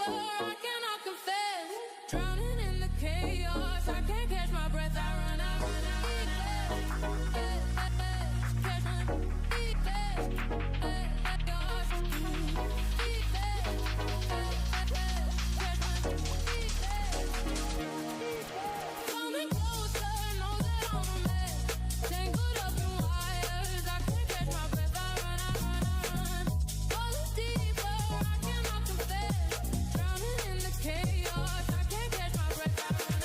I cannot confess. Drowning in the chaos, I can't catch my breath. I run, catch my coming closer, know that I'm a mess. Tangled up in wires, I can't catch my breath. I run, falling deeper, I cannot confess. Drowning in the chaos, I can't catch my breath. I run,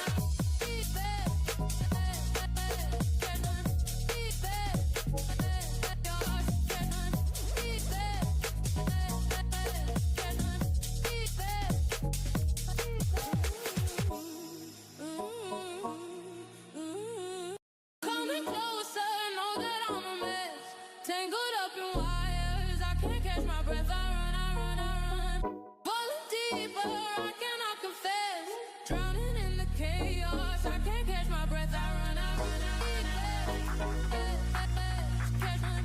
coming closer, know that I'm a mess. Tangled up in wires, I can't catch my breath. I run. Falling deeper, I cannot confess. Drowning in the chaos, I can't catch my breath. I run. Catch my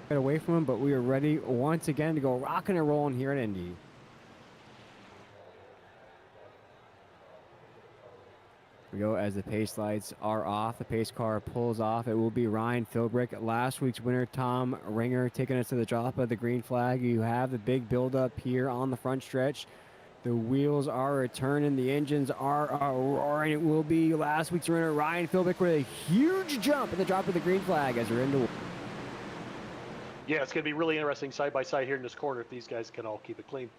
Get away from him, but we are ready once again to go rocking and rolling here at Indy. We go as the pace lights are off. The pace car pulls off. It will be Ryan Philbrick, last week's winner, Tom Ringer, taking us to the drop of the green flag. You have the big buildup here on the front stretch. The wheels are returning. The engines are roaring. It will be last week's winner, Ryan Philbrick, with a huge jump at the drop of the green flag as we're into. Yeah, it's going to be really interesting side by side here in this corner if these guys can all keep it clean.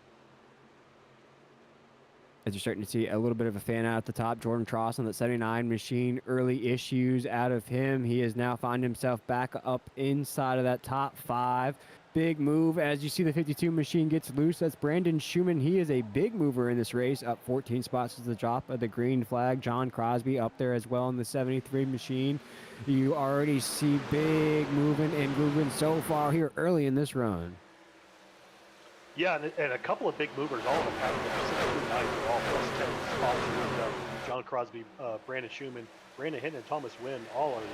As you're starting to see a little bit of a fan out at the top, Jordan Tross on that 79 machine, early issues out of him. He has now found himself back up inside of that top 5. Big move as you see the 52 machine gets loose. That's Brandon Schumann. He is a big mover in this race, up 14 spots to the drop of the green flag. John Crosby up there as well in the 73 machine. You already see big movement and movement so far here early in this run. Yeah, and a couple of big movers, all of them having the 69 for all plus 10 spots. And, John Crosby, Brandon Schumann, Brandon Hinton, and Thomas Wynn, all are there.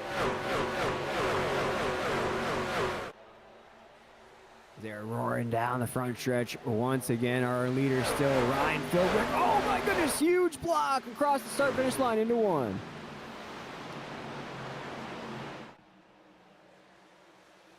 They're roaring down the front stretch once again. Our leader still Ryan Philbrick. Oh my goodness, huge block across the start finish line into one.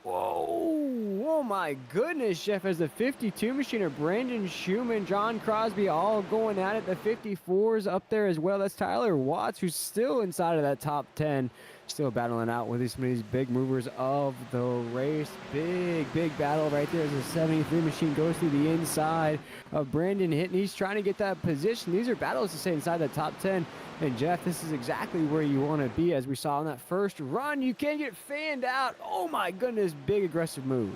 Whoa, oh my goodness, Jeff, as the 52 machiner, Brandon Schumann, John Crosby, all going at it. The 54s up there as well. That's Tyler Watts, who's still inside of that top 10, still battling out with some of these big movers of the race. Big battle right there as the 73 machine goes through the inside of Brandon Hinton. He's trying to get that position. These are battles to stay inside the top 10. And Jeff, this is exactly where you want to be, as we saw in that first run. You can get fanned out. Oh my goodness, big aggressive move.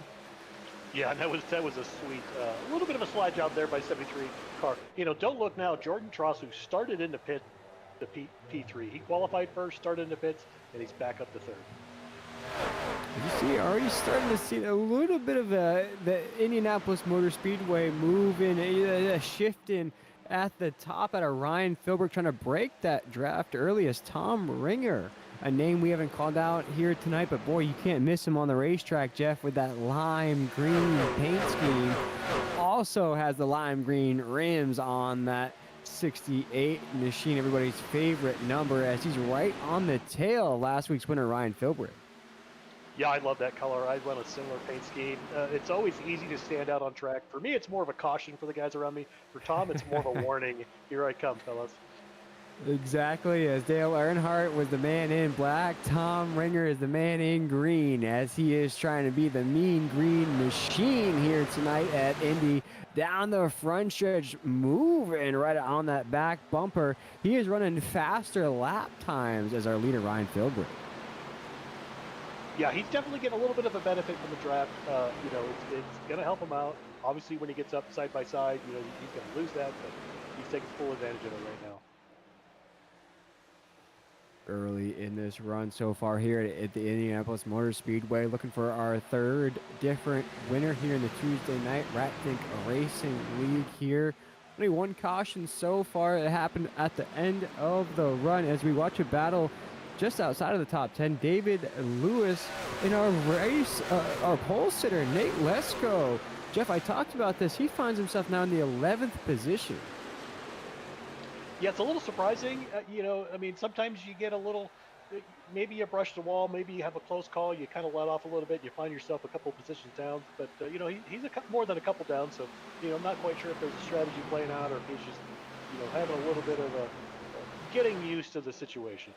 Yeah, and that was a sweet, a little bit of a slide job there by 73 car. You know, don't look now, Jordan Tross, who started in the pit, the P3. He qualified first, started in the pits, and he's back up to third. You see, already starting to see a little bit of the Indianapolis Motor Speedway moving, shifting at the top at a Ryan Philbrick, trying to break that draft early as Tom Ringer, a name we haven't called out here tonight, but boy, you can't miss him on the racetrack, Jeff, with that lime green paint scheme. Also has the lime green rims on that 68 machine, everybody's favorite number, as he's right on the tail of last week's winner, Ryan Philbrick. Yeah, I love that color. I run a similar paint scheme. It's always easy to stand out on track. For me, it's more of a caution for the guys around me. For Tom, it's more of a warning. Here I come, fellas. Exactly, as Dale Earnhardt was the man in black, Tom Ringer is the man in green, as he is trying to be the mean green machine here tonight at Indy. Down the front stretch, moving right on that back bumper. He is running faster lap times as our leader, Ryan Philbrick. Yeah, he's definitely getting a little bit of a benefit from the draft. You know, it's going to help him out. Obviously, when he gets up side by side, you know, he's going to lose that, but he's taking full advantage of it right now. early in this run so far here at the Indianapolis Motor Speedway. Looking for our third different winner here in the Tuesday night Rat Think Racing League here. Only one caution so far. It happened at the end of the run as we watch a battle just outside of the top 10. David Lewis in our race, our pole sitter, Nate Lesko. Jeff, I talked about this. He finds himself now in the 11th position. Yeah, it's a little surprising. I mean, sometimes you get a little, maybe you brush the wall, maybe you have a close call, you kind of let off a little bit, you find yourself a couple positions down. But, he's more than a couple down. So, I'm not quite sure if there's a strategy playing out or if he's just, having a little bit of a getting used to the situation.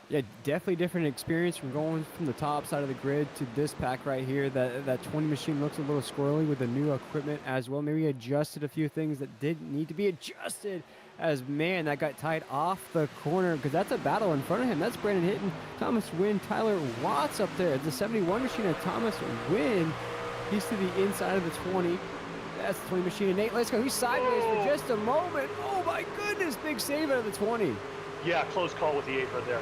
Yeah, definitely different experience from going from the top side of the grid to this pack right here. That 20 machine looks a little squirrely with the new equipment as well. Maybe adjusted a few things that didn't need to be adjusted. As man, that got tied off the corner because that's a battle in front of him. That's Brandon Hitton, Thomas Wynn, Tyler Watts up there. The 71 machine of Thomas Wynn. He's to the inside of the 20. That's the 20 machine of Nate. Let's go. He's sideways for just a moment. Oh my goodness, big save out of the 20. Yeah, close call with the 8 right there.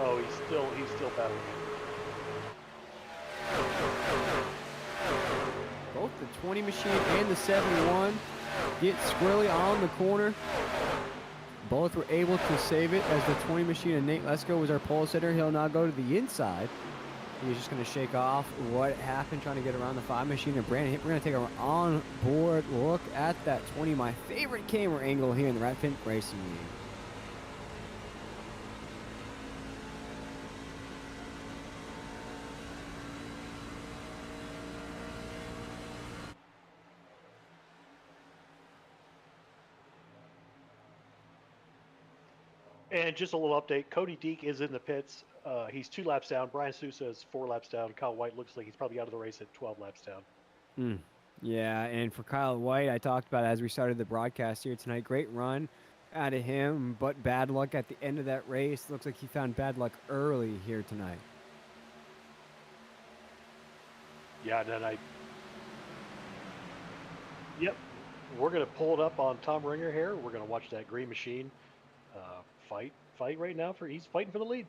Oh, he's still battling. Both the 20 machine and the 71 get squarely on the corner. Both were able to save it as the 20 machine and Nate Lesko was our pole sitter. He'll now go to the inside. He's just going to shake off what happened trying to get around the 5 machine and Brandon Hitt. We're going to take an on-board look at that 20. My favorite camera angle here in the Rat Think Racing League. And just a little update, Cody Deek is in the pits. He's 2 laps down. Brian Sousa is 4 laps down. Kyle White looks like he's probably out of the race at 12 laps down. Yeah, and for Kyle White, I talked about it as we started the broadcast here tonight. Great run out of him, but bad luck at the end of that race. Looks like he found bad luck early here tonight. Yeah, and then Yep, we're going to pull it up on Tom Ringer here. We're going to watch that green machine fight right now. He's fighting for the lead.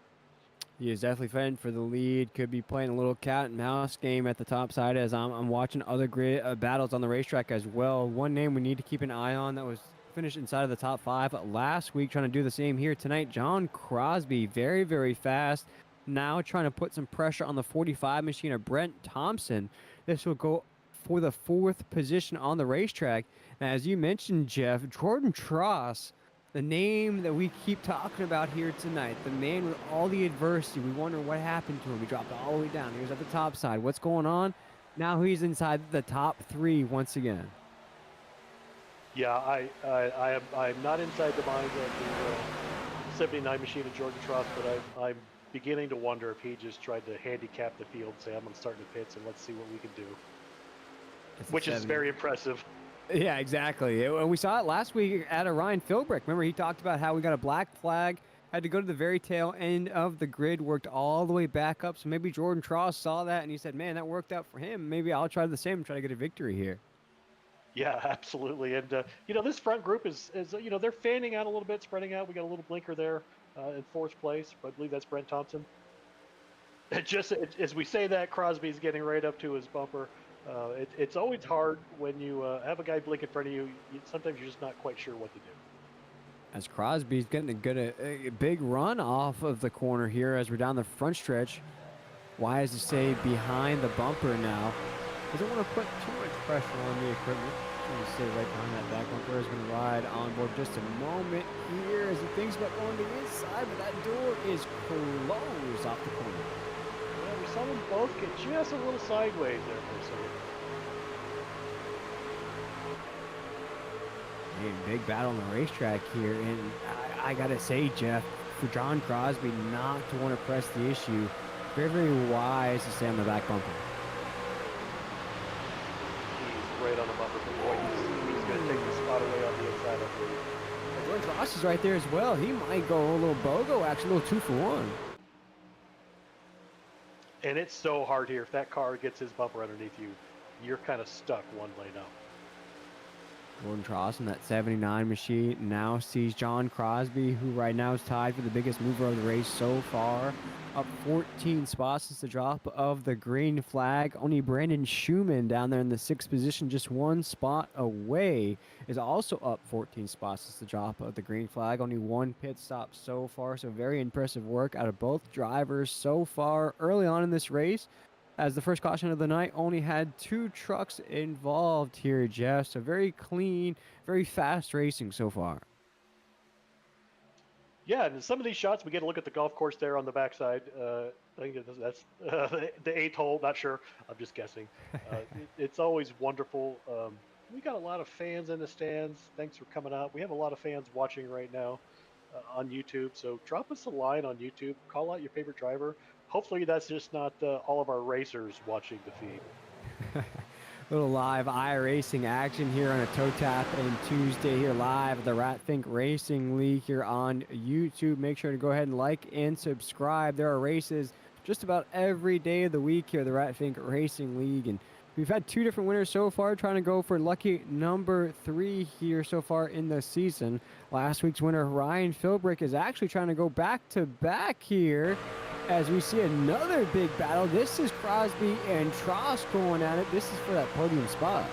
He is definitely fighting for the lead. Could be playing a little cat and mouse game at the top side as I'm watching other battles on the racetrack as well. One name we need to keep an eye on that was finished inside of the top 5 last week, trying to do the same here tonight. John Crosby, very, very fast. Now trying to put some pressure on the 45 machine of Brent Thompson. This will go for the 4th position on the racetrack. Now, as you mentioned, Jeff, Jordan Tross, the name that we keep talking about here tonight, the man with all the adversity. We wonder what happened to him. He dropped all the way down. He was at the top side. What's going on? Now he's inside the top 3 once again. Yeah, I'm not inside the mind of the 79 machine of Jordan Tross, but I'm beginning to wonder if he just tried to handicap the field, say I'm going to start in the pits and let's see what we can do. Which is very impressive. Yeah, exactly. We saw it last week at a Ryan Philbrick. Remember, he talked about how we got a black flag, had to go to the very tail end of the grid, worked all the way back up. So maybe Jordan Tross saw that and he said, man, that worked out for him. Maybe I'll try the same and try to get a victory here. Yeah, absolutely. And, this front group is they're fanning out a little bit, spreading out. We got a little blinker there in 4th place. I believe that's Brent Thompson. As we say that, Crosby's getting right up to his bumper. It's always hard when you have a guy blink in front of you. Sometimes you're just not quite sure what to do. As Crosby's getting a big run off of the corner here as we're down the front stretch. Wise to say behind the bumper now. Doesn't want to put too much pressure on the equipment. Trying to stay right behind that back bumper. Is going to ride on board just a moment here as he thinks about going to the inside, but that door is closed off the corner. Yeah, we saw them both get just a little sideways there for a second. Big battle on the racetrack here, and I gotta say, Jeff, for John Crosby not to want to press the issue, very, very wise to stay on the back bumper. He's right on the bumper, but boy, he's going to take the spot away on the inside, I believe. George Ross is right there as well. He might go a little BOGO, actually, a little 2 for 1. And it's so hard here. If that car gets his bumper underneath you, you're kind of stuck one lane up. Jordan Tross in that 79 machine now sees John Crosby, who right now is tied for the biggest mover of the race so far, up 14 spots since the drop of the green flag. Only Brandon Schumann down there in the 6th position, just 1 spot away, is also up 14 spots since the drop of the green flag. Only 1 pit stop so far, so very impressive work out of both drivers so far early on in this race, as the first caution of the night only had 2 trucks involved here, Jeff. So very clean, very fast racing so far. Yeah, and some of these shots, we get a look at the golf course there on the backside. I think that's the 8th hole. Not sure. I'm just guessing. It's always wonderful. We got a lot of fans in the stands. Thanks for coming out. We have a lot of fans watching right now on YouTube. So drop us a line on YouTube. Call out your favorite driver. Hopefully that's just not all of our racers watching the feed. Little live iRacing action here on a toe tap and Tuesday here live at the RatFink Racing League here on YouTube. Make sure to go ahead and like and subscribe. There are races just about every day of the week here at the RatFink Racing League, and we've had 2 different winners so far, trying to go for lucky number 3 here so far in the season. Last week's winner, Ryan Philbrick, is actually trying to go back-to-back here as we see another big battle. This is Crosby and Tross going at it. This is for that podium spot.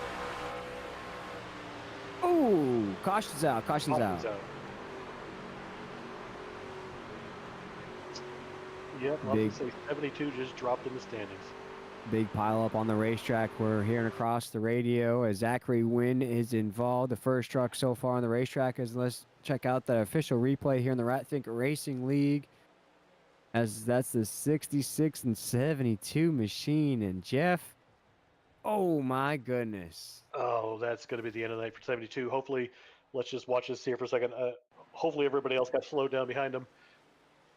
Oh, caution's out. Caution's out. Yep, I'll say 72 just dropped in the standings. Big pile up on the racetrack. We're hearing across the radio as Zachary Wynn is involved. The first truck so far on the racetrack. As let's check out the official replay here in the RatFink Racing League, as that's the 66 and 72 machine. And Jeff, oh my goodness. Oh, that's going to be the end of the night for 72. Hopefully, let's just watch this here for a second. Hopefully everybody else got slowed down behind them.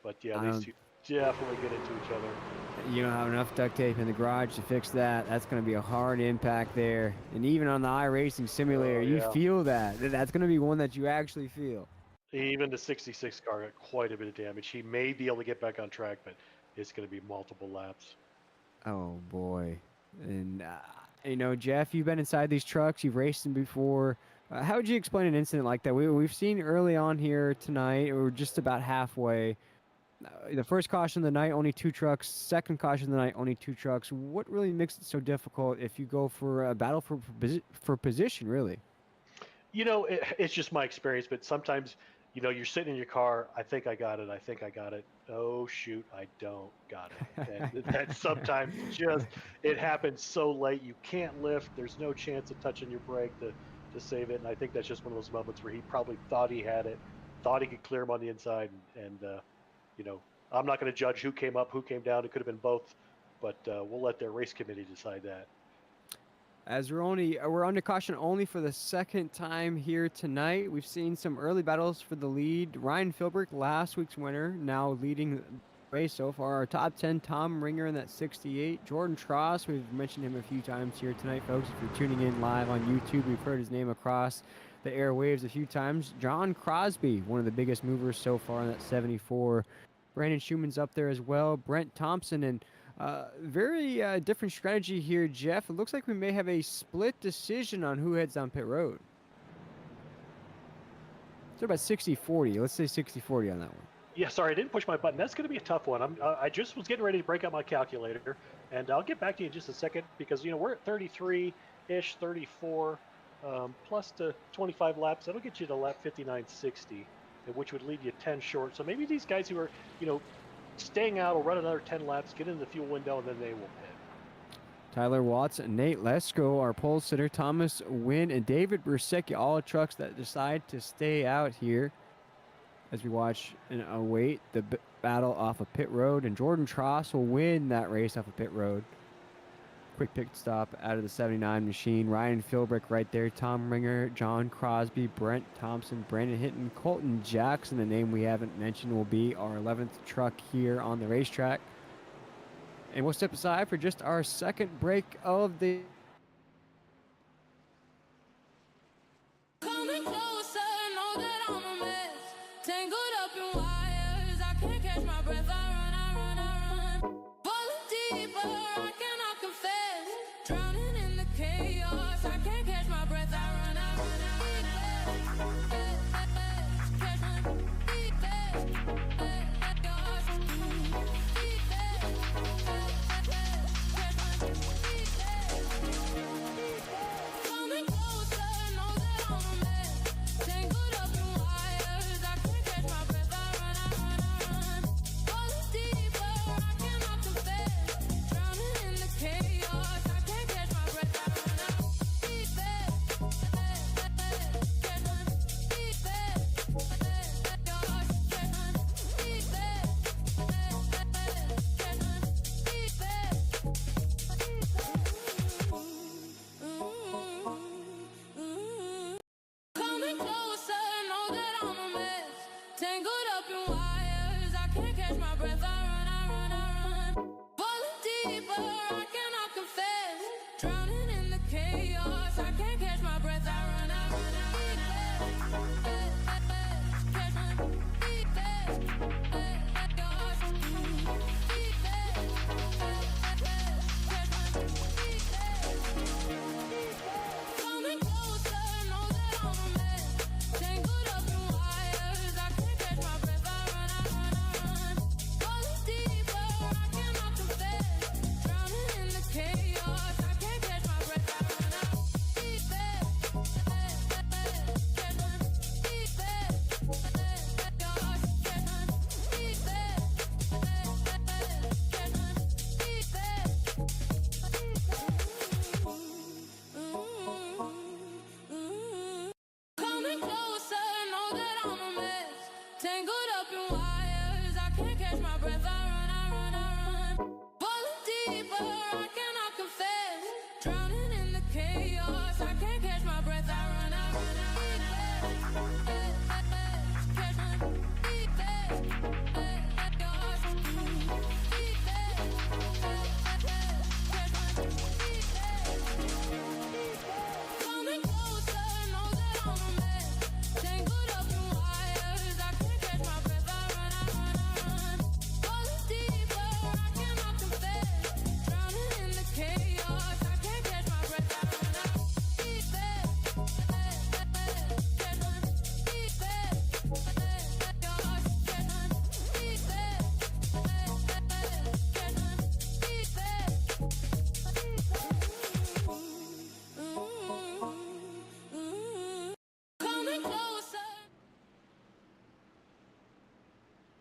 But yeah, these two definitely get into each other. You don't have enough duct tape in the garage to fix that. That's going to be a hard impact there. And even on the iRacing simulator, you feel that. That's going to be one that you actually feel. Even the 66 car got quite a bit of damage. He may be able to get back on track, but it's going to be multiple laps. Oh, boy. And, you know, Jeff, you've been inside these trucks. You've raced them before. How would you explain an incident like that? We've seen early on here tonight, we're just about halfway. The first caution of the night, only 2 trucks. Second caution of the night, only 2 trucks. What really makes it so difficult if you go for a battle for position, really? You know, it's just my experience, but sometimes, you know, you're sitting in your car, I think I got it. Oh, shoot, I don't got it. And that sometimes just, it happens so late, you can't lift. There's no chance of touching your brake to save it. And I think that's just one of those moments where he probably thought he had it, thought he could clear him on the inside. And you know, I'm not going to judge who came up, who came down. It could have been both, but we'll let their race committee decide that. As we're under caution only for the second time here tonight. We've seen some early battles for the lead. Ryan Philbrick, last week's winner, now leading the race so far. Our top 10, Tom Ringer in that 68. Jordan Tross, we've mentioned him a few times here tonight, folks. If you're tuning in live on YouTube, we've heard his name across the airwaves a few times. John Crosby, one of the biggest movers so far in that 74. Brandon Schumann's up there as well. Brent Thompson, and very different strategy here, Jeff. It looks like we may have a split decision on who heads down pit road. So about 60-40. Let's say 60-40 on that one. Yeah, sorry, I didn't push my button. That's going to be a tough one. I just was getting ready to break out my calculator, and I'll get back to you in just a second because, you know, we're at 33-ish, 34, plus the 25 laps. That'll get you to lap 59.60. Which would leave you 10 short. So maybe these guys who are, you know, staying out will run another 10 laps, get into the fuel window, and then they will pit. Tyler Watts, Nate Lesko, our pole sitter, Thomas Wynn, and David Bersecki, all trucks that decide to stay out here as we watch and await the battle off of pit road. And Jordan Tross will win that race off of pit road. Quick pit stop out of the 79 machine. Ryan Philbrick right there. Tom Ringer, John Crosby, Brent Thompson, Brandon Hinton, Colton Jackson. The name we haven't mentioned will be our 11th truck here on the racetrack. And we'll step aside for just our second break of the Coming closer, know that I'm a mess. Tangled up in wires, I can't catch my breath. I run. Falling deeper, I cannot confess. Drowning in the chaos, I can't catch my breath. I run. I cannot confess. Drowning in the chaos, I can't catch my breath. I run, catch my coming closer, know that I'm a mess. Tangled up in wires, I can't catch my breath. I run, falling deeper, I cannot confess. Drowning in the chaos, I can't catch my breath. I run out deep, catch my deep, gosh, catch my deep, coming closer, know that I'm a mess. Tangled up in wires, I can't catch my breath. I run. Falling deeper, I cannot confess. Drowning in the chaos, I can't catch my breath. I run. Catch my deep, gosh, coming closer, know that I'm a mess. Tangled up in wires, I can't catch my breath. I run. Falling deeper, I cannot confess. Drowning in the chaos, I can't catch my breath. I run out deep, catch my deep, gosh, catch my deep, coming closer.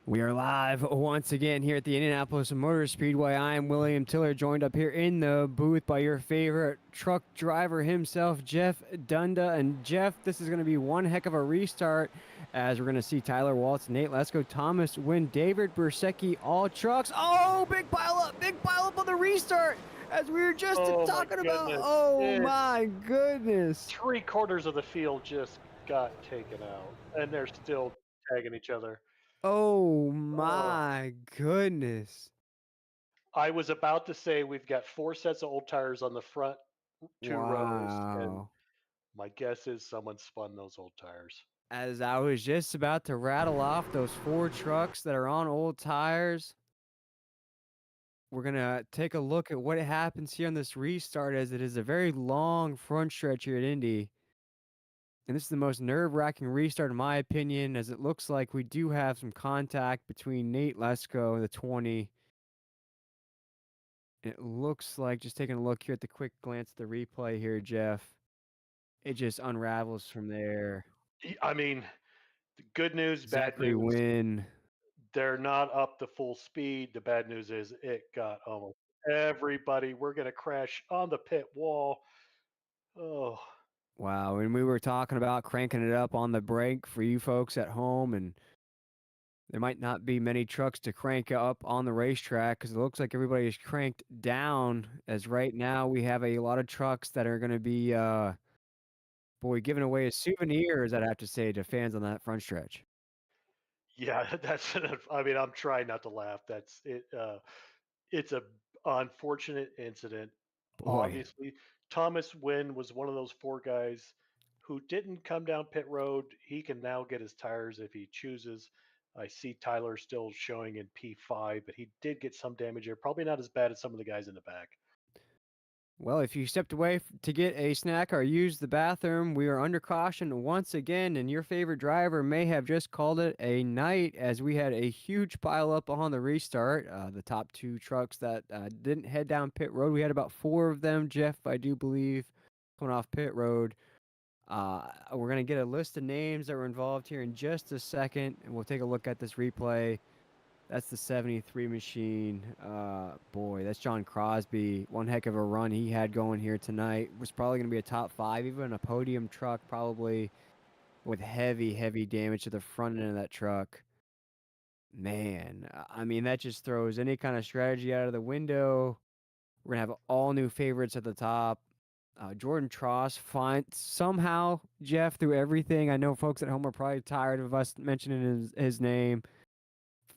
We are live once again here at the Indianapolis Motor Speedway. I am William Tiller, joined up here in the booth by your favorite truck driver himself, Jeff Dunda. And Jeff, this is going to be one heck of a restart, as we're going to see Tyler Waltz, Nate Lesko, Thomas Wynn, David Bersecki, all trucks. Oh, big pile up on the restart, as we were just Oh, my talking about. goodness. Oh It's- my goodness. 3/4 of the field just got taken out, and they're still tagging each other. Oh my goodness. I was about to say we've got 4 sets of old tires on the front 2 rows, and Wow. my guess is someone spun those old tires. As I was just about to rattle off those 4 trucks that are on old tires, we're going to take a look at what happens here on this restart, as it is a very long front stretch here at Indy. And this is the most nerve-wracking restart, in my opinion, as it looks like we do have some contact between Nate Lesko and the 20. It looks like, just taking a look here at the quick glance at the replay here, Jeff, it just unravels from there. I mean, the good news, bad Zachary news. Wynn. They're not up to full speed. The bad news is it got almost everybody. We're going to crash on the pit wall. Oh, Wow, and we were talking about cranking it up on the brake for you folks at home, and there might not be many trucks to crank up on the racetrack, because it looks like everybody is cranked down, as right now we have a lot of trucks that are going to be, giving away as souvenirs, I'd have to say, to fans on that front stretch. yeah, that's. I mean, I'm trying not to laugh. That's it. It's a unfortunate incident. Boy. Obviously, Thomas Wynn was one of those 4 guys who didn't come down pit road. He can now get his tires if he chooses. I see Tyler still showing in P5, but he did get some damage there. Probably not as bad as some of the guys in the back. Well, if you stepped away to get a snack or use the bathroom, we are under caution once again, and your favorite driver may have just called it a night, as we had a huge pile up on the restart. The top 2 trucks that didn't head down pit road, we had about 4 of them, Jeff, I do believe, coming off pit road. We're going to get a list of names that were involved here in just a second, and we'll take a look at this replay. That's the 73 machine. Boy, that's John Crosby. One heck of a run he had going here tonight. Was probably going to be a top 5, even a podium truck, probably, with heavy, heavy damage to the front end of that truck. Man, I mean, that just throws any kind of strategy out of the window. We're going to have all new favorites at the top. Jordan Tross finds somehow, Jeff, through everything. I know folks at home are probably tired of us mentioning his name.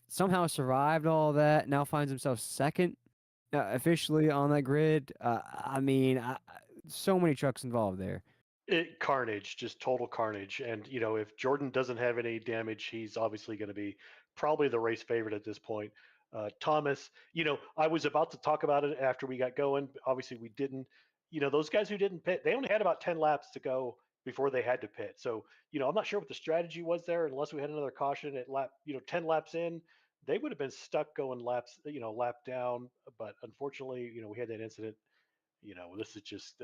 Somehow survived all that, now finds himself second officially on that grid. I mean, so many trucks involved there. Carnage, just total carnage. And if Jordan doesn't have any damage, he's obviously going to be probably the race favorite at this point. Thomas, I was about to talk about it after we got going. Obviously, we didn't. Those guys who didn't pit, they only had about 10 laps to go before they had to pit. So, I'm not sure what the strategy was there. Unless we had another caution at lap, 10 laps in, they would have been stuck going laps, lap down. But unfortunately, we had that incident. This is just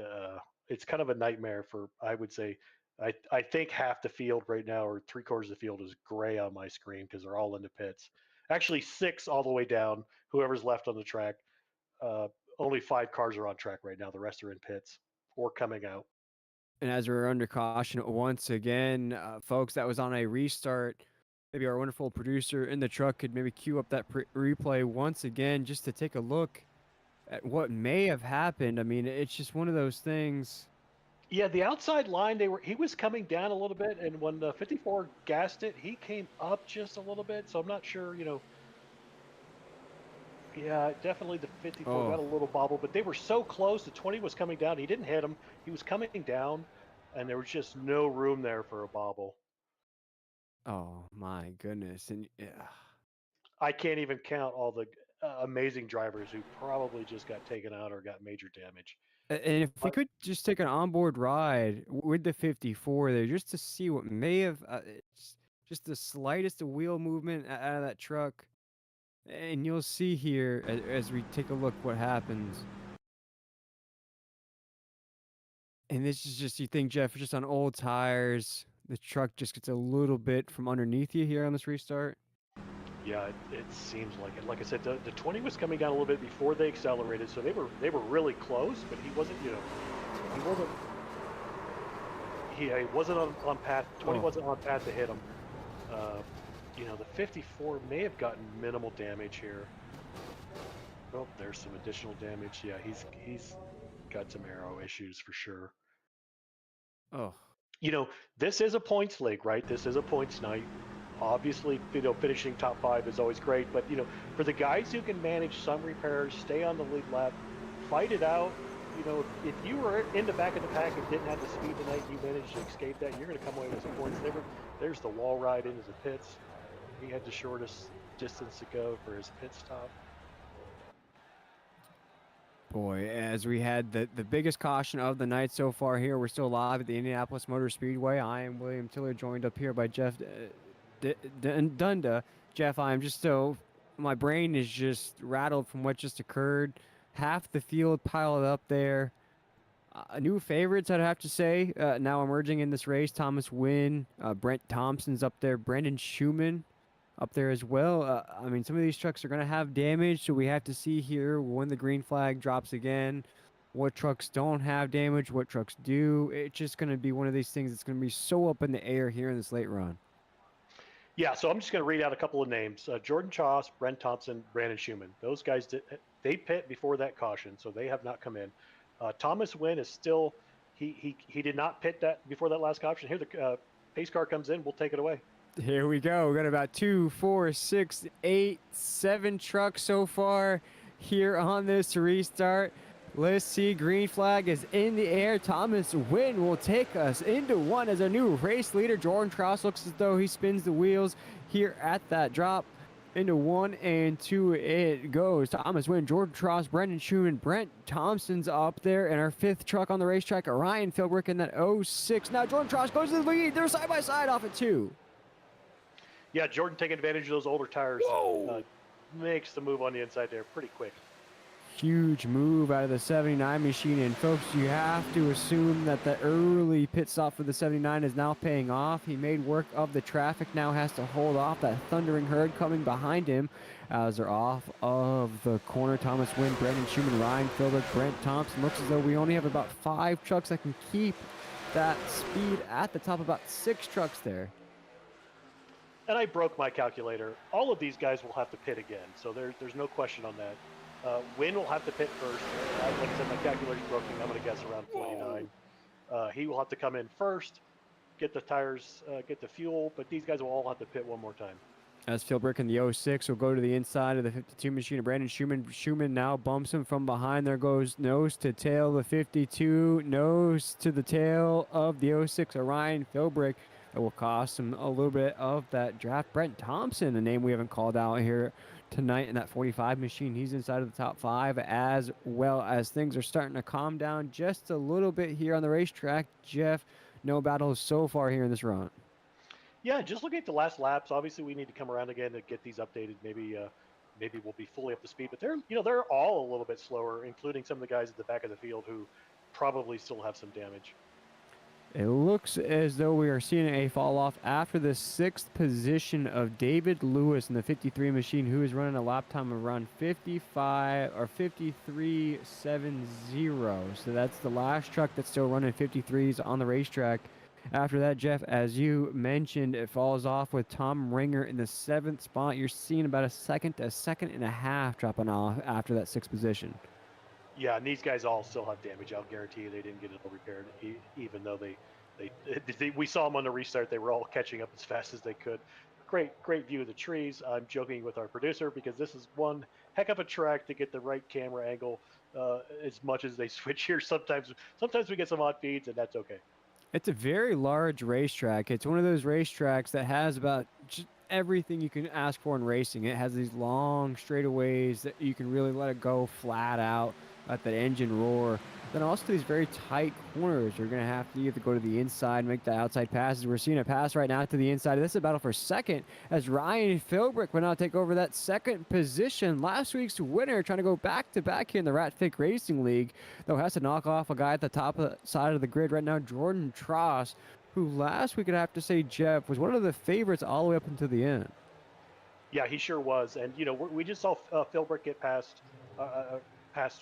it's kind of a nightmare for, I would say, I think half the field right now, or three-quarters of the field, is gray on my screen because they're all in the pits. Actually, 6 all the way down. Whoever's left on the track. Uh, Only 5 cars are on track right now. The rest are in pits or coming out. And as we're under caution once again, folks, that was on a restart. Maybe our wonderful producer in the truck could maybe cue up that replay once again just to take a look at what may have happened. I mean, it's just one of those things. Yeah, the outside line, he was coming down a little bit, and when the 54 gassed it, he came up just a little bit. So I'm not sure, Yeah, definitely the 54 got Oh, a little bobble, but they were so close. The 20 was coming down. He didn't hit him. He was coming down, and there was just no room there for a bobble. oh my goodness. And I can't even count all the amazing drivers who probably just got taken out or got major damage. and if we But could just take an onboard ride with the 54 there just to see what may have just the slightest of wheel movement out of that truck. And you'll see here as we take a look what happens. And this is just, you think, Jeff, just on old tires, the truck just gets a little bit from underneath you here on this restart. yeah, it seems like it. Like I said, the 20 was coming down a little bit before they accelerated, so they were really close, but he wasn't, he wasn't on path. 20 Oh. wasn't on path to hit him. The 54 may have gotten minimal damage here. Oh, there's some additional damage. Yeah, he's got some aero issues for sure. Oh. This is a points league, right? This is a points night. Obviously, finishing top 5 is always great, but for the guys who can manage some repairs, stay on the lead lap, fight it out. If you were in the back of the pack and didn't have the speed tonight, you managed to escape that, you're going to come away with some points. There's the wall ride into the pits. He had the shortest distance to go for his pit stop. Boy, as we had the biggest caution of the night so far here, we're still live at the Indianapolis Motor Speedway. I am William Tiller, joined up here by Jeff Dunda. Jeff, I'm just my brain is just rattled from what just occurred. Half the field piled up there. New favorites, I'd have to say, now emerging in this race. Thomas Wynn, Brent Thompson's up there, Brendan Schumann up there as well. I mean, some of these trucks are going to have damage, so we have to see here when the green flag drops again, what trucks don't have damage, what trucks do. It's just going to be one of these things that's going to be so up in the air here in this late run. Yeah, so I'm just going to read out a couple of names. Jordan Choss, Brent Thompson, Brandon Schumann. Those guys, they pit before that caution, so they have not come in. Thomas Wynn is still, he did not pit that before that last caution. Here the pace car comes in. We'll take it away. Here we go. We got about 2, 4, 6, 8, 7 trucks so far here on this restart. Let's see. Green flag is in the air. Thomas Wynn will take us into one as a new race leader. Jordan Cross looks as though he spins the wheels here at that drop. Into 1 and 2 it goes. Thomas Wynn, Jordan Cross, Brendan Schumann, Brent Thompson's up there, and our 5th truck on the racetrack, Ryan Philbrick in that 06. Now Jordan Cross goes to the lead. They're side by side off at 2. Yeah, Jordan taking advantage of those older tires. Makes the move on the inside there pretty quick. Huge move out of the 79 machine, and folks, you have to assume that the early pit stop for the 79 is now paying off. He made work of the traffic, now has to hold off that thundering herd coming behind him as they're off of the corner. Thomas Wynn, Brendan Schumann, Ryan Philbrick, Brent Thompson. Looks as though we only have about 5 trucks that can keep that speed at the top. About 6 trucks there. And I broke my calculator. All of these guys will have to pit again, so there's no question on that. Wynn will have to pit first. Like I said, my calculator's broken. I'm going to guess around 49. He will have to come in first, get the tires, get the fuel, but these guys will all have to pit one more time. As Philbrick in the 06 will go to the inside of the 52 machine of Brandon Schumann. Schumann now bumps him from behind. There goes nose to tail the 52, nose to the tail of the 06 of Ryan Philbrick. It will cost him a little bit of that draft. Brent Thompson, a name we haven't called out here tonight in that 45 machine. He's inside of the top 5, as well as things are starting to calm down just a little bit here on the racetrack. Jeff, no battles so far here in this run. Yeah, just looking at the last laps. Obviously, we need to come around again to get these updated. Maybe we'll be fully up to speed. But they're all a little bit slower, including some of the guys at the back of the field who probably still have some damage. It looks as though we are seeing a fall off after the 6th position of David Lewis in the 53 machine, who is running a lap time of around 55 or 53.70. So that's the last truck that's still running 53s on the racetrack. After that, Jeff, as you mentioned, it falls off with Tom Ringer in the 7th spot. You're seeing about a second and a half dropping off after that 6th position. Yeah, and these guys all still have damage. I'll guarantee you they didn't get it all repaired, even though we saw them on the restart. They were all catching up as fast as they could. Great view of the trees. I'm joking with our producer because this is one heck of a track to get the right camera angle. As much as they switch here, sometimes we get some odd feeds, and that's okay. It's a very large racetrack. It's one of those racetracks that has about just everything you can ask for in racing. It has these long straightaways that you can really let it go flat out, let that engine roar. Then also these very tight corners. You're going to have to either go to the inside, make the outside passes. We're seeing a pass right now to the inside. This is a battle for second as Ryan Philbrick will now take over that second position. Last week's winner trying to go back-to-back here in the RFRL Racing League, though has to knock off a guy at the top of the side of the grid right now, Jordan Tross, who last week I'd have to say, Jeff, was one of the favorites all the way up until the end. Yeah, he sure was. And, we just saw Philbrick get past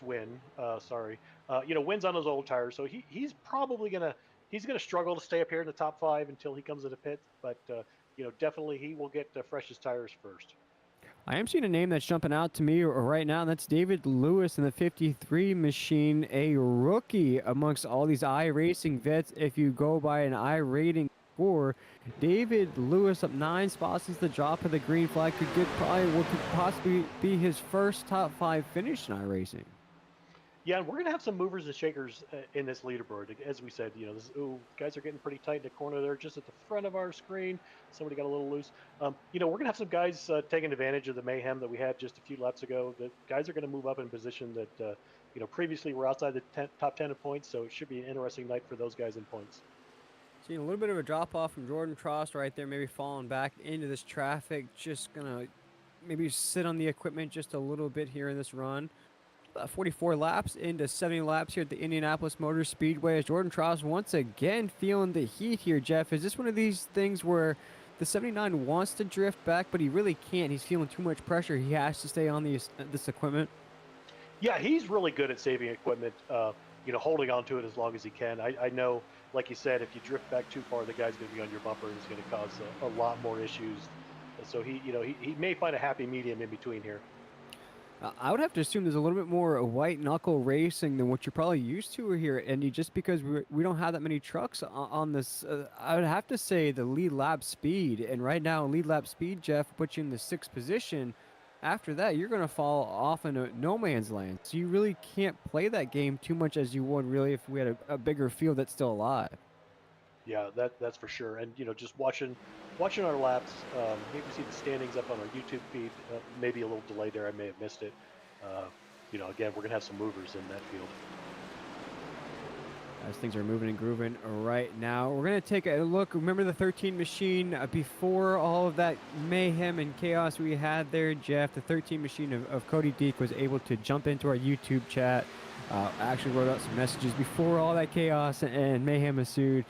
Win. Win's on those old tires, so he's probably gonna struggle to stay up here in the top 5 until he comes to the pit. But definitely he will get the freshest tires first. I am seeing a name that's jumping out to me right now, and that's David Lewis in the 53 machine, a rookie amongst all these iRacing vets. If you go by an iRating score, David Lewis up 9 spots since the drop of the green flag could possibly be his first top 5 finish in iRacing. Yeah, and we're gonna have some movers and shakers in this leaderboard. As we said, guys are getting pretty tight in the corner there, just at the front of our screen. Somebody got a little loose. We're gonna have some guys taking advantage of the mayhem that we had just a few laps ago. The guys are gonna move up in position that previously were outside the top 10 in points. So it should be an interesting night for those guys in points. Seeing a little bit of a drop off from Jordan Trost right there, maybe falling back into this traffic. Just gonna maybe sit on the equipment just a little bit here in this run. 44 laps into 70 laps here at the Indianapolis Motor Speedway as Jordan Trost once again feeling the heat here. Jeff, is this one of these things where the 79 wants to drift back, but he really can't? He's feeling too much pressure. He has to stay on this equipment. Yeah, he's really good at saving equipment, holding on to it as long as he can. I know, like you said, if you drift back too far, the guy's going to be on your bumper and it's going to cause a lot more issues. So he may find a happy medium in between here. I would have to assume there's a little bit more white knuckle racing than what you're probably used to here, Andy, just because we don't have that many trucks on this. I would have to say the lead lap speed, and right now lead lap speed, Jeff, puts you in the 6th position. After that, you're going to fall off into no man's land. So you really can't play that game too much as you would really if we had a bigger field that's still alive. Yeah, that's for sure. And just watching our laps, you can see the standings up on our YouTube feed. Maybe a little delay there. I may have missed it. Again, we're gonna have some movers in that field. As things are moving and grooving right now, we're gonna take a look. Remember the 13 machine before all of that mayhem and chaos we had there, Jeff? The 13 machine of Cody Deek was able to jump into our YouTube chat. Actually wrote out some messages before all that chaos and mayhem ensued.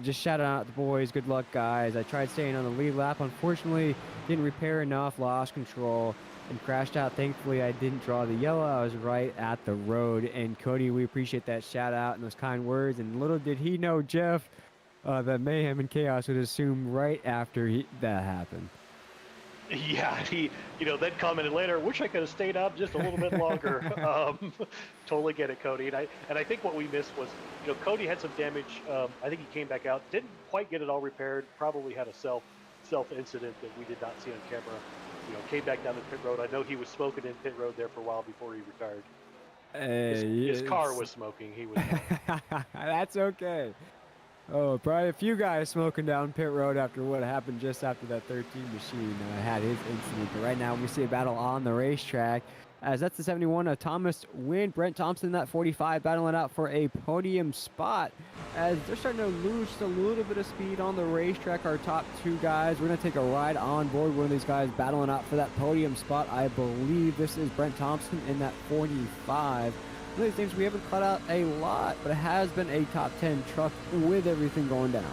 Just shout out the boys. Good luck, guys. I tried staying on the lead lap. Unfortunately, didn't repair enough, lost control, and crashed out. Thankfully, I didn't draw the yellow. I was right at the road. And Cody, we appreciate that shout out and those kind words. And little did he know, Jeff, that mayhem and chaos would assume right after that happened. Yeah, he then commented later, wish I could have stayed up just a little bit longer. Totally get it, Cody. And I think what we missed was, Cody had some damage. I think he came back out, didn't quite get it all repaired, probably had a self-incident that we did not see on camera. You know, came back down the pit road. I know he was smoking in pit road there for a while before he retired. His car was smoking. He was. That's okay. Oh, probably a few guys smoking down pit road after what happened just after that 13 machine had his incident. But right now we see a battle on the racetrack, as that's the 71 of Thomas Wynn. Brent Thompson, that 45, battling out for a podium spot, as they're starting to lose just a little bit of speed on the racetrack. Our top two guys, we're going to take a ride on board one of these guys battling out for that podium spot. I believe this is Brent Thompson in that 45. One of these things we haven't cut out a lot, but it has been a top 10 truck with everything going down.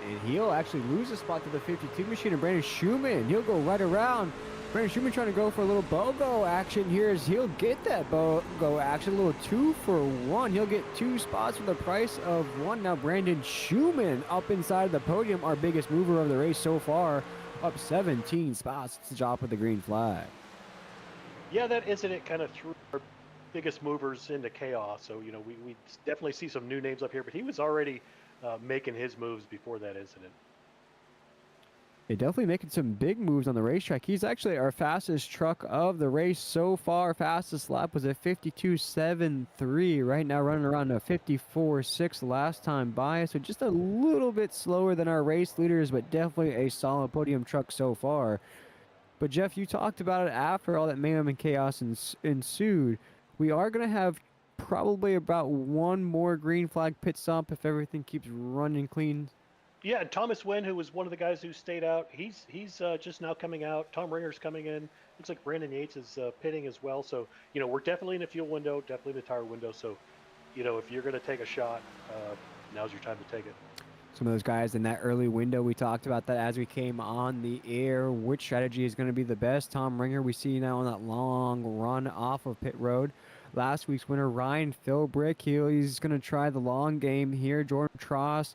And he'll actually lose a spot to the 52 machine, and Brandon Schumann, he'll go right around. Brandon Schumann trying to go for a little BOGO action here, as he'll get that BOGO action, a little 2-for-1. He'll get 2 spots for the price of 1. Now Brandon Schumann up inside the podium, our biggest mover of the race so far, up 17 spots to drop with the green flag. Yeah, that incident kind of threw our biggest movers into chaos. So, you know, we definitely see some new names up here, but he was already making his moves before that incident. They're definitely making some big moves on the racetrack. He's actually our fastest truck of the race so far. Fastest lap was a 52.73. Right now running around a 54.6 last time by. So just a little bit slower than our race leaders, but definitely a solid podium truck so far. But Jeff, you talked about it after all that mayhem and chaos ensued. We are going to have probably about one more green flag pit stop if everything keeps running clean. Yeah, and Thomas Wynn, who was one of the guys who stayed out, he's just now coming out. Tom Ringer's coming in. Looks like Brandon Yates is pitting as well. So, you know, we're definitely in the fuel window, definitely in the tire window. So, you know, if you're going to take a shot, now's your time to take it. Some of those guys in that early window, we talked about that as we came on the air. Which strategy is going to be the best? Tom Ringer, we see now on that long run off of pit road. Last week's winner, Ryan Philbrick, he's going to try the long game here. Jordan Tross,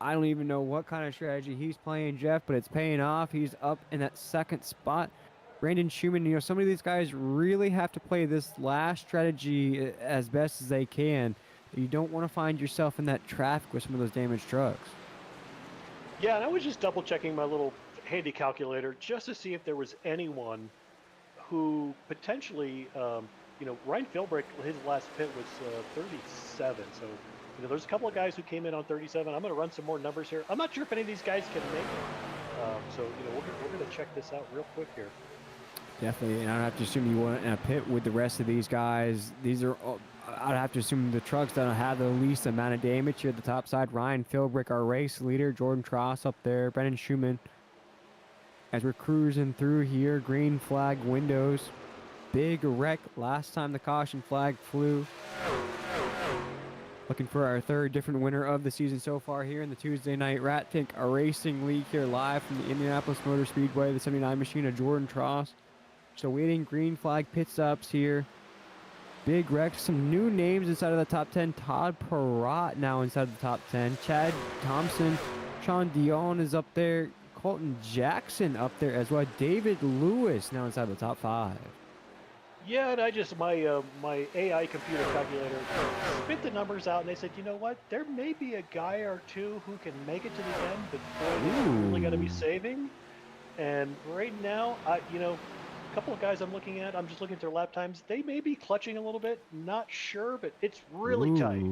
I don't even know what kind of strategy he's playing, Jeff, but it's paying off. He's up in that second spot. Brandon Schumann, you know, some of these guys really have to play this last strategy as best as they can. You don't want to find yourself in that traffic with some of those damaged trucks. Yeah, and I was just double checking my little handy calculator just to see if there was anyone who potentially, you know, Ryan Philbrick, his last pit was 37. So, you know, there's a couple of guys who came in on 37. I'm going to run some more numbers here. I'm not sure if any of these guys can make it. So, you know, we're going to check this out real quick here. Definitely, and I don't have to assume you want in a pit with the rest of these guys. These are, I'd have to assume the trucks don't have the least amount of damage here at the top side. Ryan Philbrick, our race leader. Jordan Tross up there. Brendan Schumann. As we're cruising through here, green flag windows. Big wreck last time the caution flag flew. Looking for our third different winner of the season so far here in the Tuesday night Rat Tank Racing League here live from the Indianapolis Motor Speedway, the 79 machine of Jordan Tross. So waiting green flag pit stops here. Big wreck. Some new names inside of the top 10. Todd Perrott now inside the top 10. Chad Thompson. Sean Dion is up there. Colton Jackson up there as well. David Lewis now inside the top 5. Yeah, and I just, my AI computer calculator spit the numbers out, and they said, you know what, there may be a guy or two who can make it to the end, but boy, they're really going to be saving. And right now, you know, a couple of guys I'm looking at, I'm just looking at their lap times. They may be clutching a little bit, not sure, but it's really tight.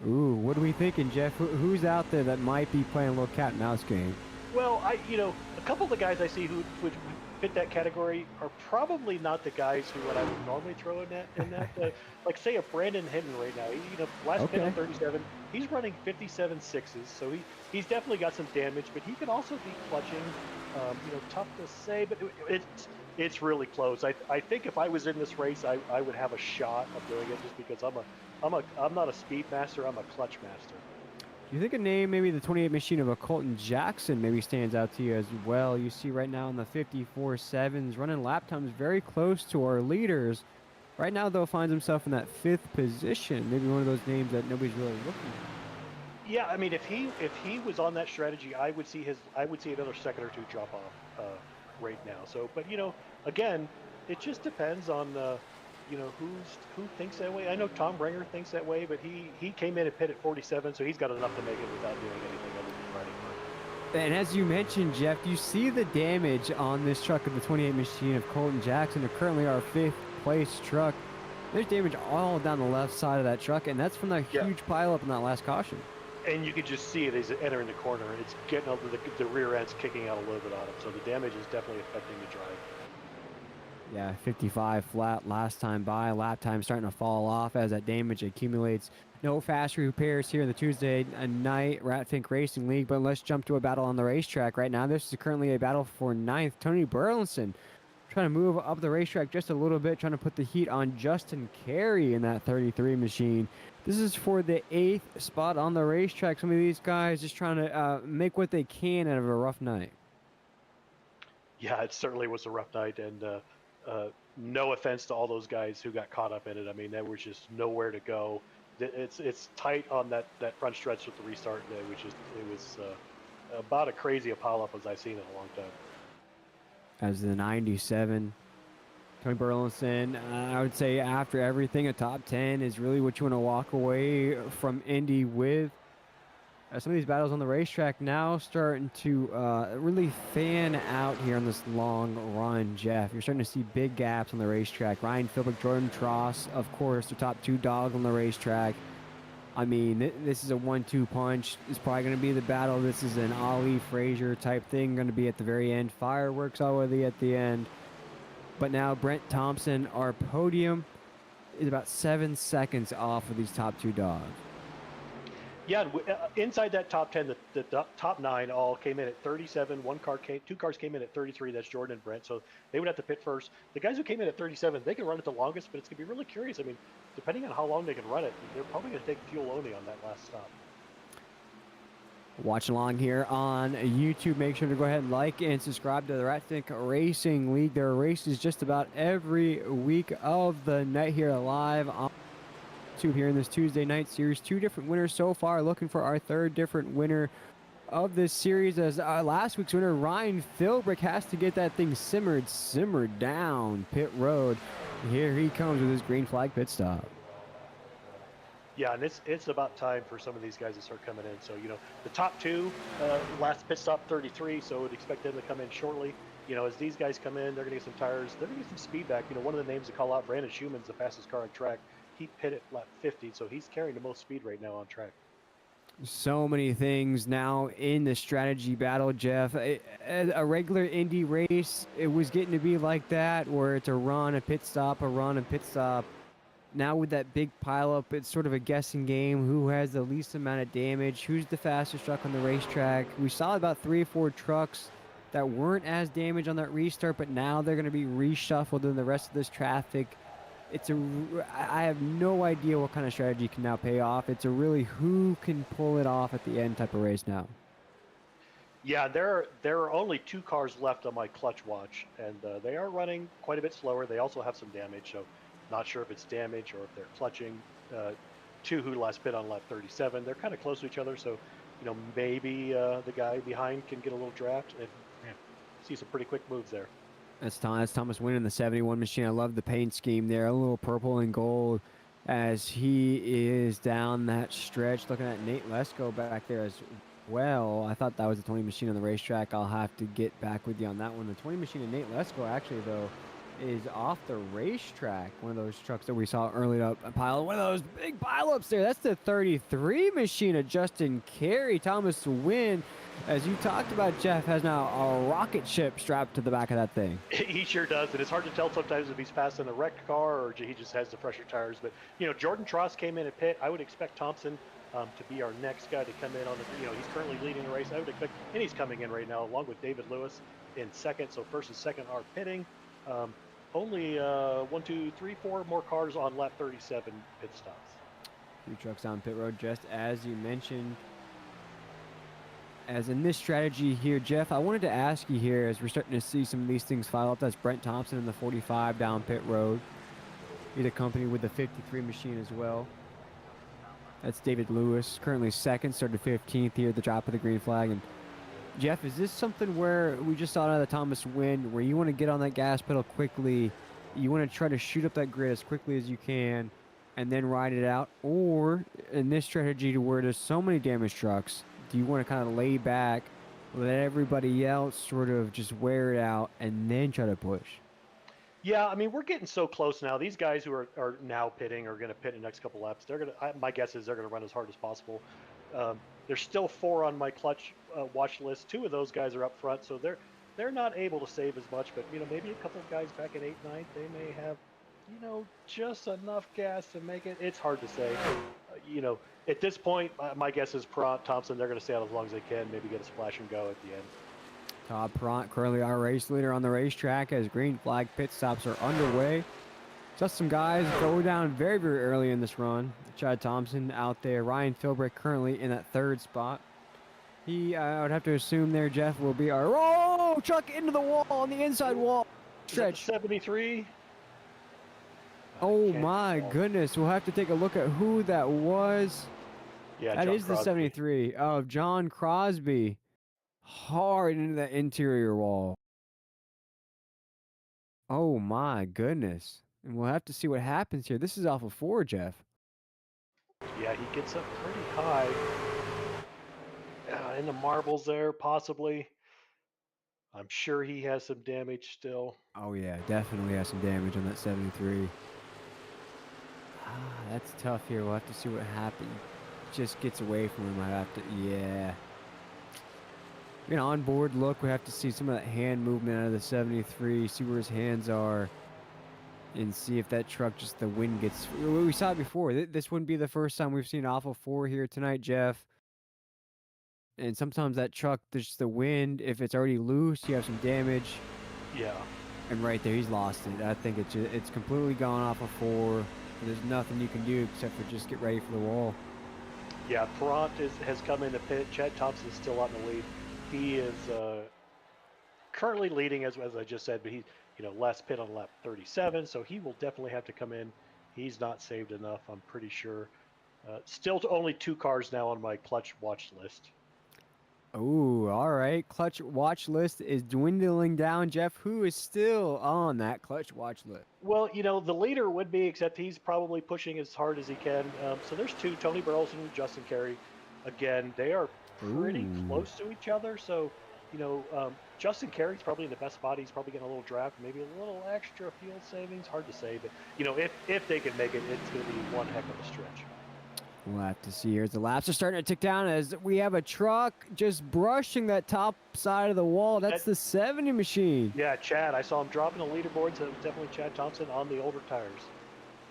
Ooh, what are we thinking, Jeff? Who's out there that might be playing a little cat and mouse game? Well, you know, a couple of the guys I see who would fit that category are probably not the guys who I would normally throw in that. Like say a Brandon Hinton right now. You know, last pit on 37, he's running 57 sixes, so he's definitely got some damage, but he can also be clutching. You know, tough to say, but it's really close. I think if I was in this race, I would have a shot of doing it just because I'm not a speed master. I'm a clutch master. Do you think a name, maybe the 28 machine of a Colton Jackson maybe stands out to you as well? You see right now in the 54.7s, running lap times very close to our leaders. Right now, though, finds himself in that 5th position. Maybe one of those names that nobody's really looking at. Yeah, I mean, if he was on that strategy, I would see another second or two drop off right now. So, but you know, again, it just depends on who thinks that way. I know Tom Bringer thinks that way, but he came in and pit at 47, so he's got enough to make it without doing anything other than riding hard. And as you mentioned, Jeff, you see the damage on this truck of the 28 machine of Colton Jackson, who currently our 5th place truck. There's damage all down the left side of that truck, and that's from that huge pileup in that last caution. And you could just see it as it entering the corner, and it's getting over the rear end's kicking out a little bit on him, so the damage is definitely affecting the drive. Yeah, 55 flat last time by. Lap time starting to fall off as that damage accumulates. No fast repairs here in the Tuesday night Ratfink Racing League, but let's jump to a battle on the racetrack right now. This is currently a battle for 9th. Tony Burleson trying to move up the racetrack just a little bit, trying to put the heat on Justin Carey in that 33 machine. This is for the 8th spot on the racetrack. Some of these guys just trying to make what they can out of a rough night. Yeah, it certainly was a rough night, and no offense to all those guys who got caught up in it. I mean, there was just nowhere to go. It's tight on that front stretch with the restart. It was about as crazy a pileup as I've seen in a long time. As the 97, Tony Burleson, I would say after everything, a top 10 is really what you want to walk away from Indy with. Some of these battles on the racetrack now starting to really fan out here on this long run, Jeff. You're starting to see big gaps on the racetrack. Ryan Philbick, Jordan Tross, of course, the top 2 dogs on the racetrack. I mean, this is a 1-2 punch. It's probably going to be the battle. This is an Ali Frazier type thing, going to be at the very end. Fireworks already at the end. But now Brent Thompson, our podium, is about 7 seconds off of these top 2 dogs. Yeah, inside that top 10, the top 9 all came in at 37. 2 cars came in at 33. That's Jordan and Brent. So they would have to pit first. The guys who came in at 37, they can run it the longest, but it's going to be really curious. I mean, depending on how long they can run it, they're probably going to take fuel only on that last stop. Watch along here on YouTube. Make sure to go ahead and like and subscribe to the Ratfink Racing League. There are races just about every week of the night here live on YouTube here in this Tuesday night series. 2 different winners so far. Looking for our 3rd different winner of this series, as last week's winner Ryan Philbrick has to get that thing simmered down pit road. Here he comes with his green flag pit stop. Yeah, and it's about time for some of these guys to start coming in. So, the top 2, last pit stop 33, so would expect them to come in shortly. As these guys come in, they're going to get some tires. They're going to get some speed back. One of the names to call out, Brandon Schumann's the fastest car on track. He pitted lap 50, so he's carrying the most speed right now on track. So many things now in the strategy battle, Jeff. A regular Indy race, it was getting to be like that, where it's a run, a pit stop, a run, a pit stop. Now with that big pileup, it's sort of a guessing game. Who has the least amount of damage? Who's the fastest truck on the racetrack? We saw about 3 or 4 trucks that weren't as damaged on that restart, but now they're going to be reshuffled in the rest of this traffic. I have no idea what kind of strategy can now pay off. It's a really who can pull it off at the end type of race now. Yeah, there are only 2 cars left on my clutch watch, and they are running quite a bit slower. They also have some damage, so not sure if it's damage or if they're clutching. 2 who last pit on lap 37. They're kind of close to each other, so maybe the guy behind can get a little draft and see some pretty quick moves there. That's Thomas winning the 71 machine. I love the paint scheme there. A little purple and gold as he is down that stretch. Looking at Nate Lesko back there as well. I thought that was the 20 machine on the racetrack. I'll have to get back with you on that one. The 20 machine of Nate Lesko actually, though, is off the racetrack. One of those trucks that we saw early up a pile. One of those big pileups there. That's the 33 machine of Justin Carey. Thomas Wynn, as you talked about, Jeff, has now a rocket ship strapped to the back of that thing. He sure does, and it's hard to tell sometimes if he's passing a wrecked car or he just has the fresher tires. But Jordan Tross came in at pit. I would expect Thompson to be our next guy to come in on the. He's currently leading the race. I would expect, and he's coming in right now along with David Lewis in second. So first and second are pitting. Only 1, 2, 3, 4 more cars on lap 37 pit stops. 3 trucks on pit road, just as you mentioned. As in this strategy here, Jeff, I wanted to ask you here, as we're starting to see some of these things file up. That's Brent Thompson in the 45 down pit road. He's accompanied with the 53 machine as well. That's David Lewis, currently second, started 15th here at the drop of the green flag. And Jeff, is this something where we just saw out of the Thomas Wynn, where you want to get on that gas pedal quickly you want to try to shoot up that grid as quickly as you can and then ride it out? Or in this strategy to where there's so many damaged trucks, do you want to kind of lay back, let everybody else sort of just wear it out and then try to push? Yeah, I mean, we're getting so close now. These guys who are now pitting are going to pit in the next couple laps. They're going to, my guess is they're going to run as hard as possible. There's still 4 on my clutch watch list. 2 of those guys are up front, so they're not able to save as much. But maybe a couple of guys back at 8, 9, they may have, just enough gas to make it. It's hard to say. At this point, my guess is Perrant, Thompson, they're going to stay out as long as they can. Maybe get a splash and go at the end. Todd Perrant, currently our race leader on the racetrack as green flag pit stops are underway. Just some guys go down very, very early in this run. Chad Thompson out there. Ryan Philbrick currently in that 3rd spot. I would have to assume there, Jeff, will be our... Oh, truck into the wall on the inside wall. Stretch. 73. Oh, my goodness. We'll have to take a look at who that was. Yeah, that John is the Crosby. 73 of John Crosby. Hard into that interior wall. Oh, my goodness. And we'll have to see what happens here. This is off of 4, Jeff. Yeah, he gets up pretty high. In the marbles there, possibly. I'm sure he has some damage still. Oh, yeah, definitely has some damage on that 73. That's tough here. We'll have to see what happens. Just gets away from him. I have to, yeah. An onboard look. We have to see some of that hand movement out of the 73, see where his hands are, and see if that truck just the wind gets. We saw it before. This wouldn't be the first time we've seen Alpha 4 here tonight, Jeff. And sometimes that truck, there's the wind. If it's already loose, you have some damage. Yeah. And right there, he's lost it. I think it's completely gone off of 4. There's nothing you can do except for just get ready for the wall. Yeah, Perrant has come in the pit. Chad Thompson's still out in the lead. He is currently leading, as I just said, but he's last pit on lap 37, so he will definitely have to come in. He's not saved enough, I'm pretty sure. Still only 2 cars now on my clutch watch list. Oh, all right. Clutch watch list is dwindling down, Jeff. Who is still on that clutch watch list? Well, the leader would be, except he's probably pushing as hard as he can. So there's 2, Tony Burleson and Justin Carey. Again, they are pretty close to each other. So, Justin Carey's probably in the best spot. He's probably getting a little draft, maybe a little extra fuel savings. Hard to say, but if they can make it, it's going to be one heck of a stretch. We'll have to see here as the laps are starting to tick down as we have a truck just brushing that top side of the wall. That's the 70 machine. Yeah, Chad. I saw him dropping the leaderboards. It was definitely Chad Thompson on the older tires.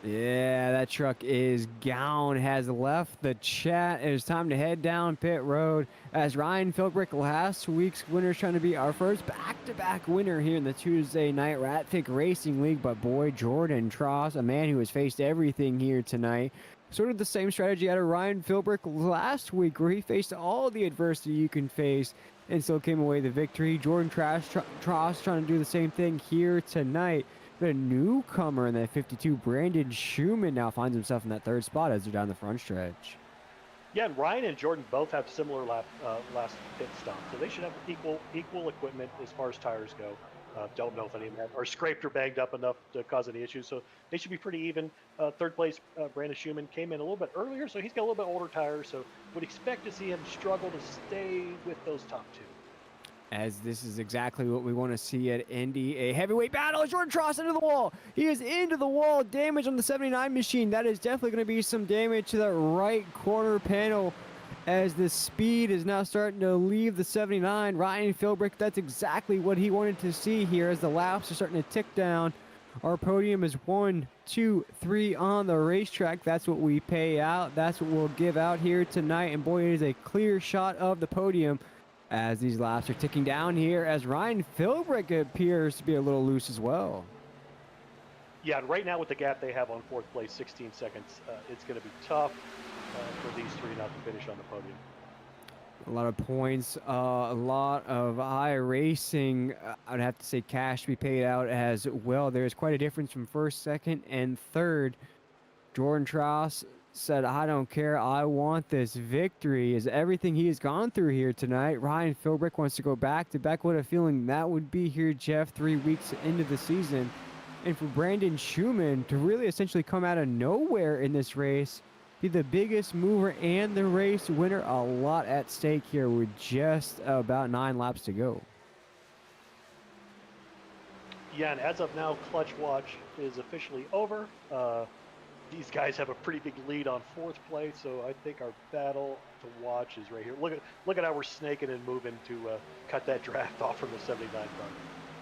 Yeah, that truck is gone, has left the chat. It is time to head down pit road as Ryan Philbrick, last week's winner, is trying to be our first back-to-back winner here in the Tuesday night RatFink Racing League. But boy, Jordan Tross, a man who has faced everything here tonight, sort of the same strategy out of Ryan Philbrick last week, where he faced all the adversity you can face and still came away the victory. Jordan Tross trying to do the same thing here tonight. The newcomer in that 52, Brandon Schumann, now finds himself in that 3rd spot as they're down the front stretch. Yeah, and Ryan and Jordan both have similar last pit stop, so they should have equal equipment as far as tires go. Don't know if any of them are scraped or banged up enough to cause any issues, so they should be pretty even. 3rd place, Brandon Schumann came in a little bit earlier, so he's got a little bit older tires, so would expect to see him struggle to stay with those top 2. As this is exactly what we want to see at Indy. A heavyweight battle. Jordan Tross into the wall. He is into the wall. Damage on the 79 machine. That is definitely going to be some damage to the right corner panel as the speed is now starting to leave the 79. Ryan Philbrick, that's exactly what he wanted to see here as the laps are starting to tick down. Our podium is 1, 2, 3 on the racetrack. That's what we pay out. That's what we'll give out here tonight. And boy, it is a clear shot of the podium as these laps are ticking down here, as Ryan Philbrick appears to be a little loose as well. Yeah, and right now with the gap they have on 4th place, 16 seconds, it's going to be tough for these 3 not to finish on the podium. A lot of points, a lot of iRacing, I'd have to say cash to be paid out as well. There's quite a difference from 1st, 2nd, and 3rd. Jordan Tross said, I don't care, I want this victory, is everything he has gone through here tonight. Ryan Philbrick wants to go back to back. What a feeling that would be here, Jeff, 3 weeks into the season. And for Brandon Schumann to really essentially come out of nowhere in this race, be the biggest mover and the race winner, a lot at stake here with just about 9 laps to go. Yeah, and as of now, Clutch Watch is officially over. These guys have a pretty big lead on 4th place, so I think our battle to watch is right here. Look at how we're snaking and moving to cut that draft off from the 79 front.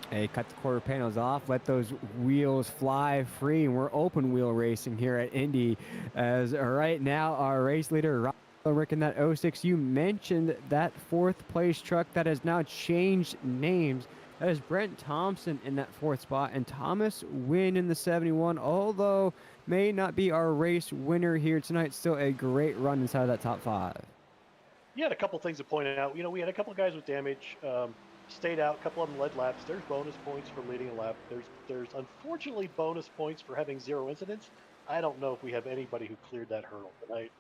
Hey, cut the quarter panels off, let those wheels fly free, and we're open wheel racing here at Indy. As right now, our race leader, Rick, in that 06, you mentioned that 4th place truck that has now changed names. That is Brent Thompson in that 4th spot, and Thomas Wynn in the 71, although may not be our race winner here tonight. Still a great run inside of that top 5. You had a couple things to point out. We had a couple guys with damage, stayed out. A couple of them led laps. There's bonus points for leading a lap. There's unfortunately bonus points for having 0 incidents. I don't know if we have anybody who cleared that hurdle tonight.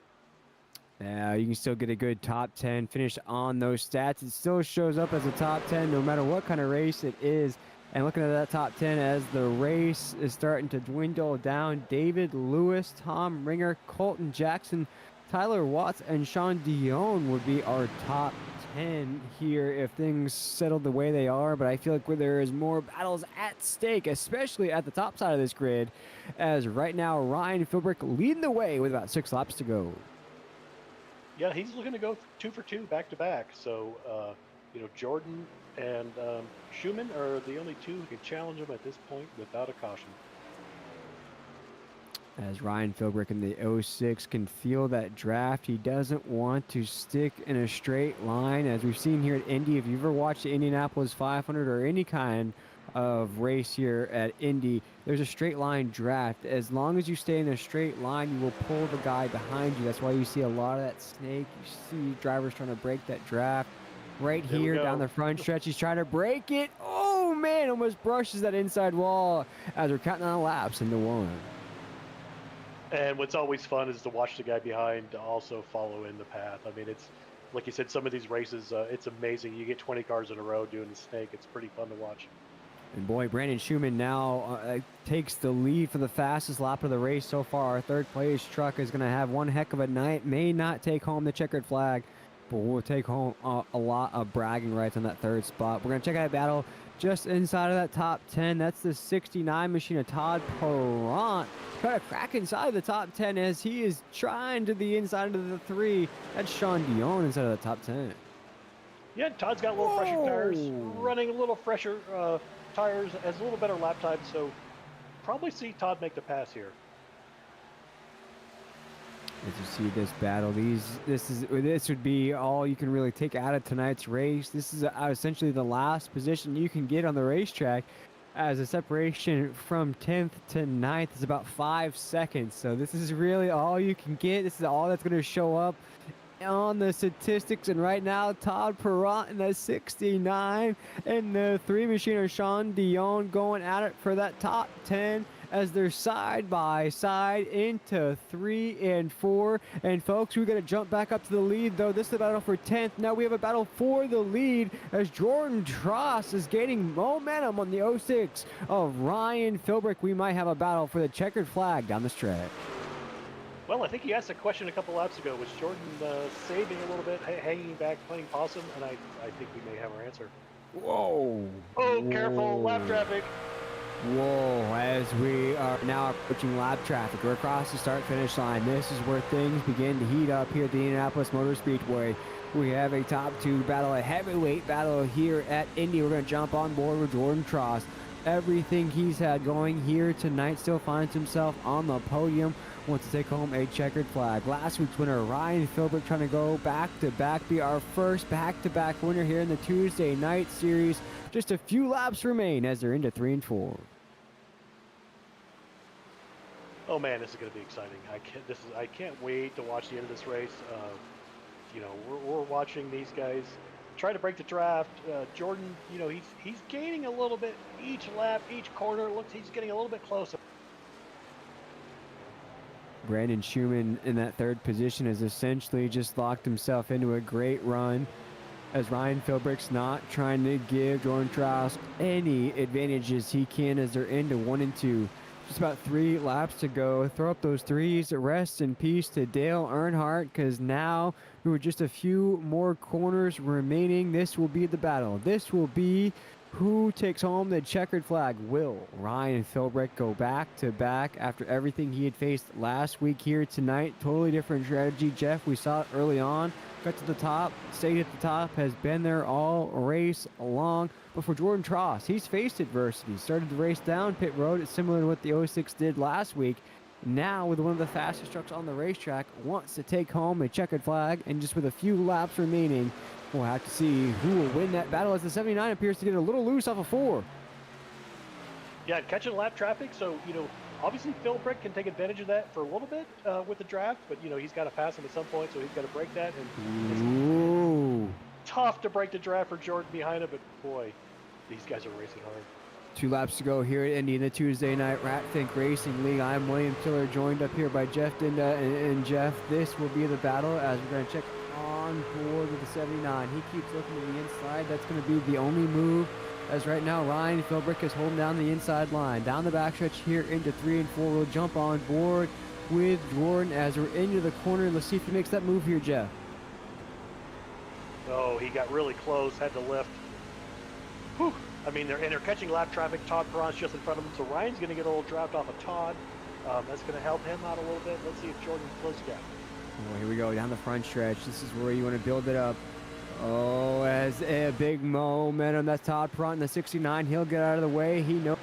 Yeah, you can still get a good top 10 finish on those stats. It still shows up as a top 10 no matter what kind of race it is. And looking at that top 10 as the race is starting to dwindle down, David Lewis, Tom Ringer, Colton Jackson, Tyler Watts, and Sean Dion would be our top 10 here if things settle the way they are. But I feel like there is more battles at stake, especially at the top side of this grid, as right now Ryan Philbrick leading the way with about 6 laps to go. Yeah, he's looking to go 2 for 2 back to back. So, Jordan and Schumann are the only 2 who can challenge him at this point without a caution. As Ryan Philbrick in the 06 can feel that draft, he doesn't want to stick in a straight line. As we've seen here at Indy, if you've ever watched the Indianapolis 500 or any kind of race here at Indy, there's a straight line draft. As long as you stay in a straight line, you will pull the guy behind you. That's why you see a lot of that snake. You see drivers trying to break that draft. Right here down the front stretch, he's trying to break it. Oh man, almost brushes that inside wall as we're counting on laps into 1. And what's always fun is to watch the guy behind to also follow in the path. I mean, it's like you said, some of these races, it's amazing. You get 20 cars in a row doing the snake. It's pretty fun to watch. And boy, Brandon Schumann now takes the lead for the fastest lap of the race so far. Our 3rd place truck is going to have one heck of a night. May not take home the checkered flag, but we'll take home a lot of bragging rights on that 3rd spot. We're going to check out a battle just inside of that top 10. That's the 69 machine of Todd Perrant. Try to crack inside the top 10 as he is trying to the inside of the 3. That's Sean Dion inside of the top 10. Yeah, Todd's got a little fresher tires, running a little fresher tires, has a little better lap time, so probably see Todd make the pass here. As you see this battle, this would be all you can really take out of tonight's race. This is essentially the last position you can get on the racetrack, as a separation from 10th to 9th is about 5 seconds. So this is really all you can get. This is all that's going to show up on the statistics. And right now, Todd Perrant in the 69 and the 3 machiner Sean Dion going at it for that top 10 as they're side by side into 3 and 4. And folks, we got to jump back up to the lead, though. This is a battle for 10th. Now we have a battle for the lead as Jordan Tross is gaining momentum on the 06 of Ryan Philbrick. We might have a battle for the checkered flag down the stretch. Well, I think he asked a question a couple laps ago. Was Jordan saving a little bit, hanging back, playing possum? And I think we may have our answer. Whoa. Oh, careful, lap traffic. Whoa, as we are now approaching lap traffic. We're across the start-finish line. This is where things begin to heat up here at the Indianapolis Motor Speedway. We have a top 2 battle, a heavyweight battle here at Indy. We're going to jump on board with Jordan Tross. Everything he's had going here tonight still finds himself on the podium. Wants to take home a checkered flag. Last week's winner, Ryan Philbrick, trying to go back-to-back, be our first back-to-back winner here in the Tuesday night series. Just a few laps remain as they're into 3 and 4. Oh man, this is going to be exciting. I can't wait to watch the end of this race. We're watching these guys try to break the draft. Jordan, he's gaining a little bit each lap, each corner. Looks he's getting a little bit closer. Brandon Schumann in that 3rd position has essentially just locked himself into a great run. as Ryan Philbrick's not trying to give Jordan Trask any advantages he can as they're into 1 and 2. Just about 3 laps to go. Throw up those threes. Rest in peace to Dale Earnhardt, because now with just a few more corners remaining, this will be the battle. This will be who takes home the checkered flag. Will Ryan Philbrick go back to back after everything he had faced last week here tonight? Totally different strategy, Jeff. We saw it early on. Got to the top, stayed at the top, has been there all race long. But for Jordan Trask, he's faced adversity. Started the race down pit road. It's similar to what the 06 did last week. Now, with one of the fastest trucks on the racetrack, wants to take home a checkered flag. And just with a few laps remaining, we'll have to see who will win that battle as the 79 appears to get a little loose off of 4. Yeah, catching lap traffic. So, obviously Philbrick can take advantage of that for a little bit with the draft, but, he's got to pass him at some point, so he's got to break that. And it's tough to break the draft for Jordan behind him, but boy, these guys are racing hard. 2 laps to go here at Indy in the Tuesday night Rat Fink Racing League. I'm William Tiller, joined up here by Jeff Dinda. And Jeff, this will be the battle as we're going to check on board with the 79. He keeps looking to the inside. That's going to be the only move, as right now Ryan Philbrick is holding down the inside line. Down the backstretch here into 3 and 4. We'll jump on board with Jordan as we're into the corner. Let's see if he makes that move here, Jeff. Oh, he got really close, had to lift. Whew. I mean, they're catching lap traffic. Todd Perron's just in front of him, so Ryan's going to get a little draft off of Todd. That's going to help him out a little bit. Let's see if Jordan closes the gap. Oh, here we go, down the front stretch. This is where you want to build it up. Oh, as a big momentum. That's Todd Perron in the 69. He'll get out of the way. He knows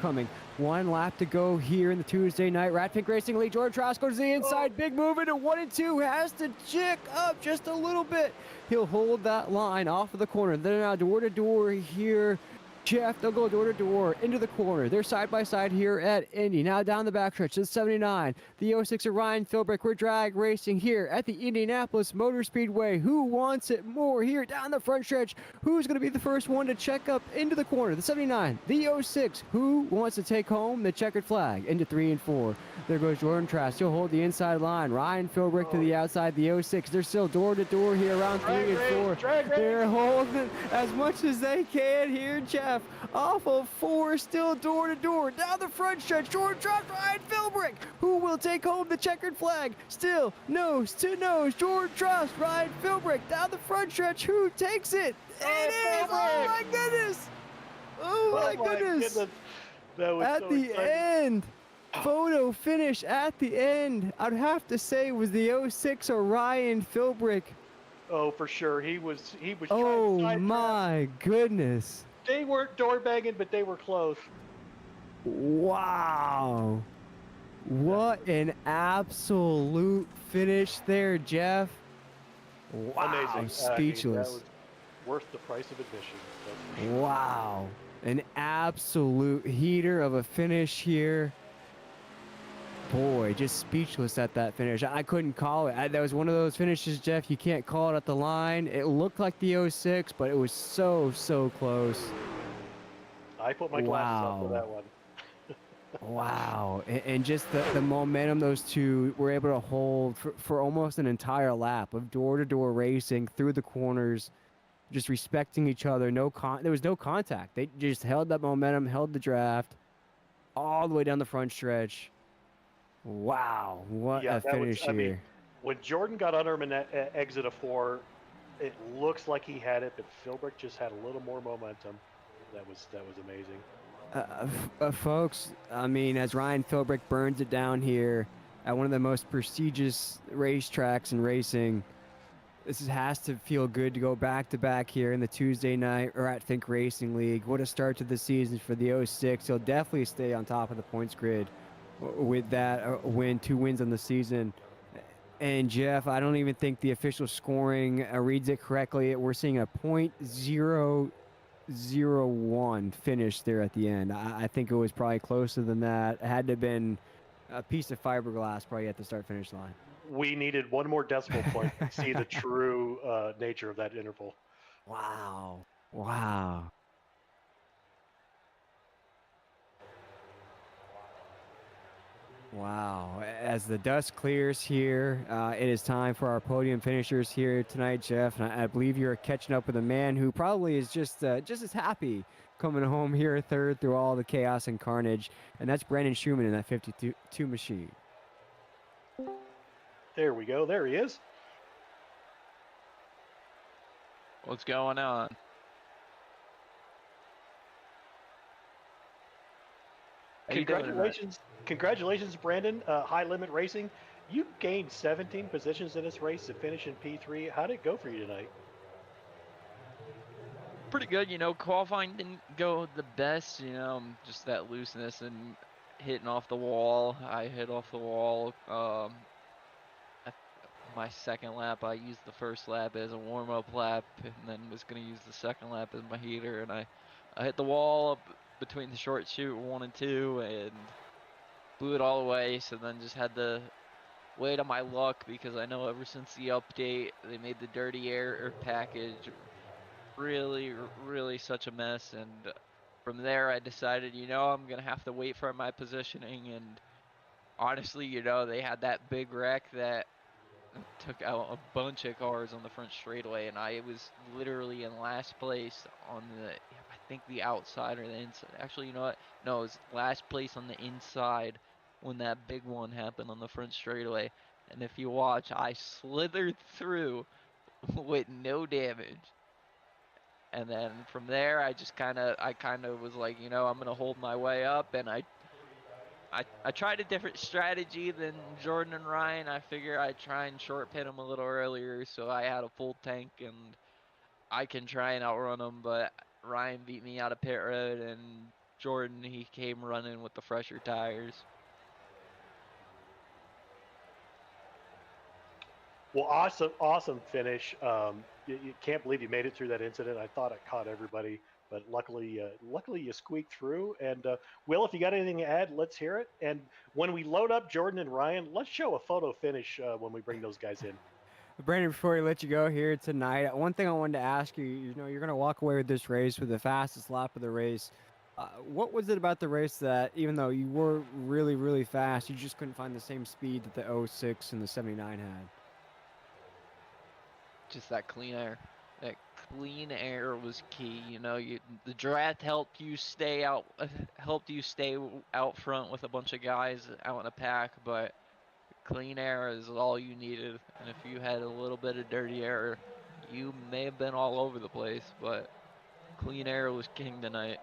coming. 1 lap to go here in the Tuesday night Rat Fink Racing League. Jordan Trask goes to the inside. Big move into 1 and 2. Has to jick up just a little bit. He'll hold that line off of the corner. They're now door to door here. Jeff, they'll go door to door into the corner. They're side by side here at Indy. Now down the backstretch to the 79. The 06 of Ryan Philbrick. We're drag racing here at the Indianapolis Motor Speedway. Who wants it more here down the front stretch? Who's going to be the first one to check up into the corner? The 79, the 06. Who wants to take home the checkered flag into 3 and 4? There goes Jordan Trask. He'll hold the inside line. Ryan Philbrick to the outside, the 06. They're still door to door here around 3 and 4. They're holding as much as they can here, Jeff. Off of 4, still door to door. Down the front stretch, Jordan Trask, Ryan Philbrick. Who will take home the checkered flag? Still nose to nose. Jordan Trask, Ryan Philbrick. Down the front stretch, who takes it? It is! Oh my goodness! Oh my goodness! That was at so the exciting. end. Photo finish at the end. I'd have to say was the 06 or Ryan Philbrick. Oh, for sure. He was Oh trying to my goodness. They weren't door banging, but they were close. Wow. What an absolute finish there, Jeff. Wow. Amazing. Speechless. That was worth the price of admission. That's for sure. Wow. An absolute heater of a finish here. Boy, just speechless at that finish. I couldn't call it. That was one of those finishes, Jeff, you can't call it at the line. It looked like the 06, but it was so close. I put my glasses on for that one. Wow. And just the momentum those two were able to hold for almost an entire lap of door-to-door racing through the corners, just respecting each other. There was no contact. They just held that momentum, held the draft all the way down the front stretch. Wow, what a finish here. mean, when Jordan got under him in that exit of 4, it looks like he had it, but Philbrick just had a little more momentum. That was amazing. Folks, I mean, as Ryan Philbrick burns it down here at one of the most prestigious racetracks in racing, this has to feel good to go back-to-back here in the Tuesday night Rat Fink Racing League. What a start to the season for the 06. He'll definitely stay on top of the points grid with that win, 2 wins on the season. And Jeff, I don't even think the official scoring reads it correctly. We're seeing a .001 finish there at the end. I think it was probably closer than that. It had to have been a piece of fiberglass probably at the start-finish line. We needed one more decimal point to see the true nature of that interval. Wow. Wow. Wow. As the dust clears here, it is time for our podium finishers here tonight, Jeff. And I believe you're catching up with a man who probably is just as happy coming home here third through all the chaos and carnage. And that's Brandon Schumann in that 52 machine. There we go. There he is. What's going on? How you doing tonight? Congratulations, Brandon. High Limit Racing. You gained 17 positions in this race to finish in P3. How did it go for you tonight? Pretty good, qualifying didn't go the best, just that looseness and hitting off the wall. I hit off the wall. My second lap, I used the first lap as a warm-up lap, and then was going to use the second lap as my heater, and I hit the wall up between the short chute 1 and 2, and blew it all away, so then just had to wait on my luck, because I know ever since the update, they made the dirty air package really, really such a mess, and from there I decided, I'm going to have to wait for my positioning, and honestly, they had that big wreck that took out a bunch of cars on the front straightaway, and I was literally in last place on I think the outside or the inside. Actually, you know what? No, it was last place on the inside when that big one happened on the front straightaway. And if you watch, I slithered through with no damage. And then from there, I kind of was like, I'm gonna hold my way up, and I tried a different strategy than Jordan and Ryan. I figure I'd try and short pit them a little earlier, so I had a full tank and I can try and outrun them, but Ryan beat me out of pit road, and Jordan, he came running with the fresher tires. Well, awesome finish. You can't believe you made it through that incident. I thought it caught everybody, but luckily you squeaked through. And Will, if you got anything to add, let's hear it. And when we load up Jordan and Ryan, let's show a photo finish when we bring those guys in. Brandon, before we let you go here tonight, one thing I wanted to ask you, you're going to walk away with this race with the fastest lap of the race. What was it about the race that, even though you were really, really fast, you just couldn't find the same speed that the 06 and the 79 had? Just that clean air. That clean air was key. The draft helped you stay out front with a bunch of guys out in a pack, but clean air is all you needed. And if you had a little bit of dirty air, you may have been all over the place, but clean air was king tonight.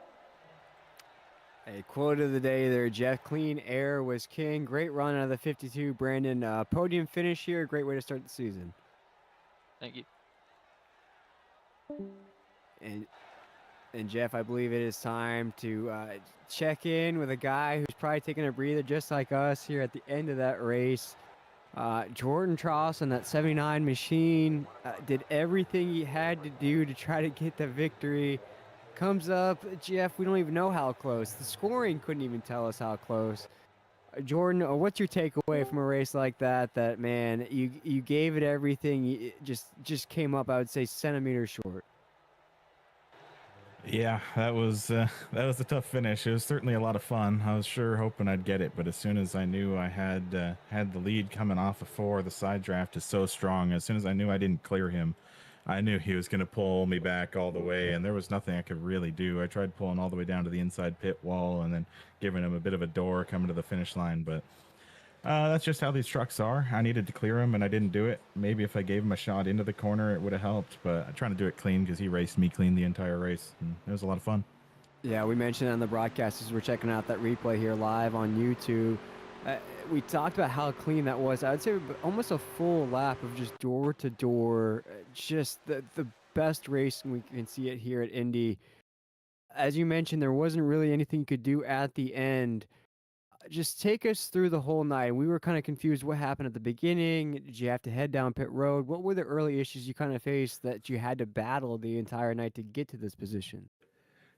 A quote of the day there, Jeff. Clean air was king. Great run out of the 52, Brandon. Podium finish here. Great way to start the season. Thank you. And Jeff, I believe it is time to check in with a guy who's probably taking a breather just like us here at the end of that race. Jordan Tross on that 79 machine did everything he had to do to try to get the victory. Comes up, Jeff, we don't even know how close. The scoring couldn't even tell us how close. Jordan, what's your takeaway from a race like that? That, man, you gave it everything. It just came up, I would say, centimeters short. Yeah, that was a tough finish. It was certainly a lot of fun. I was sure hoping I'd get it, but as soon as I knew I had the lead coming off of 4, the side draft is so strong. As soon as I knew I didn't clear him, I knew he was going to pull me back all the way, and there was nothing I could really do. I tried pulling all the way down to the inside pit wall and then giving him a bit of a door coming to the finish line, but that's just how these trucks are. I needed to clear him, and I didn't do it. Maybe if I gave him a shot into the corner, it would have helped, but I'm trying to do it clean because he raced me clean the entire race, and it was a lot of fun. Yeah, we mentioned on the broadcast as we're checking out that replay here live on YouTube. We talked about how clean that was. I would say almost a full lap of just door to door, just the best racing we can see it here at Indy. As you mentioned, there wasn't really anything you could do at the end. Just take us through the whole night. We were kind of confused what happened at the beginning. Did you have to head down pit road? What were the early issues you kind of faced that you had to battle the entire night to get to this position?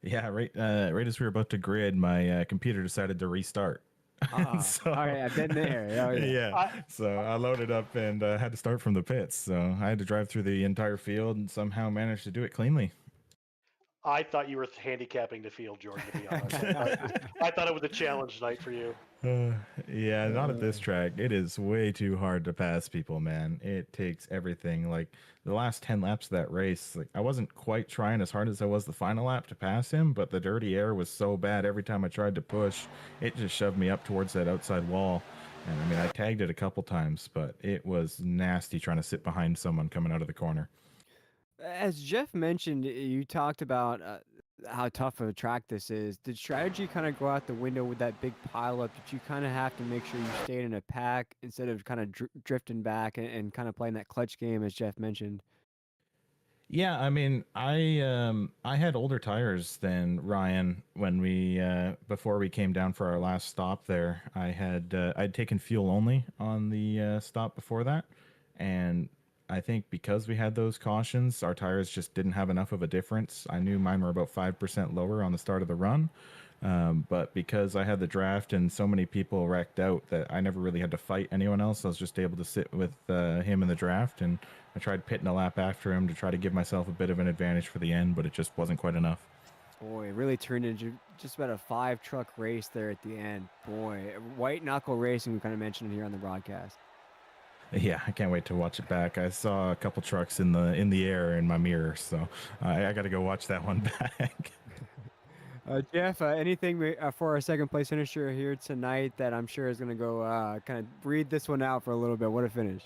Yeah, right as we were about to grid, my computer decided to restart. So, all right, I've been there. Oh, yeah. So I loaded up and had to start from the pits. So I had to drive through the entire field and somehow managed to do it cleanly. I thought you were handicapping the field, Jordan, to be honest. I thought it was a challenge night for you. Yeah, not at this track. It is way too hard to pass people, man. It takes everything. Like the last 10 laps of that race, like I wasn't quite trying as hard as I was the final lap to pass him, but the dirty air was so bad every time I tried to push, it just shoved me up towards that outside wall. And I mean, I tagged it a couple times, but it was nasty trying to sit behind someone coming out of the corner. As Jeff mentioned, you talked about how tough of a track this is. Did strategy kind of go out the window with that big pileup? Did you kind of have to make sure you stayed in a pack instead of kind of drifting back and kind of playing that clutch game, as Jeff mentioned? Yeah, I mean, I had older tires than Ryan when we before we came down for our last stop there. I'd taken fuel only on the stop before that, and I think because we had those cautions, our tires just didn't have enough of a difference. I knew mine were about 5% lower on the start of the run, but because I had the draft and so many people wrecked out that I never really had to fight anyone else, I was just able to sit with him in the draft, and I tried pitting a lap after him to try to give myself a bit of an advantage for the end, but it just wasn't quite enough. Boy, it really turned into just about a 5-truck race there at the end. Boy, white knuckle racing, we kind of mentioned it here on the broadcast. Yeah, I can't wait to watch it back. I saw a couple trucks in the air in my mirror, so I got to go watch that one back. Jeff, anything for our second place finisher here tonight that I'm sure is going to go kind of breathe this one out for a little bit? What a finish.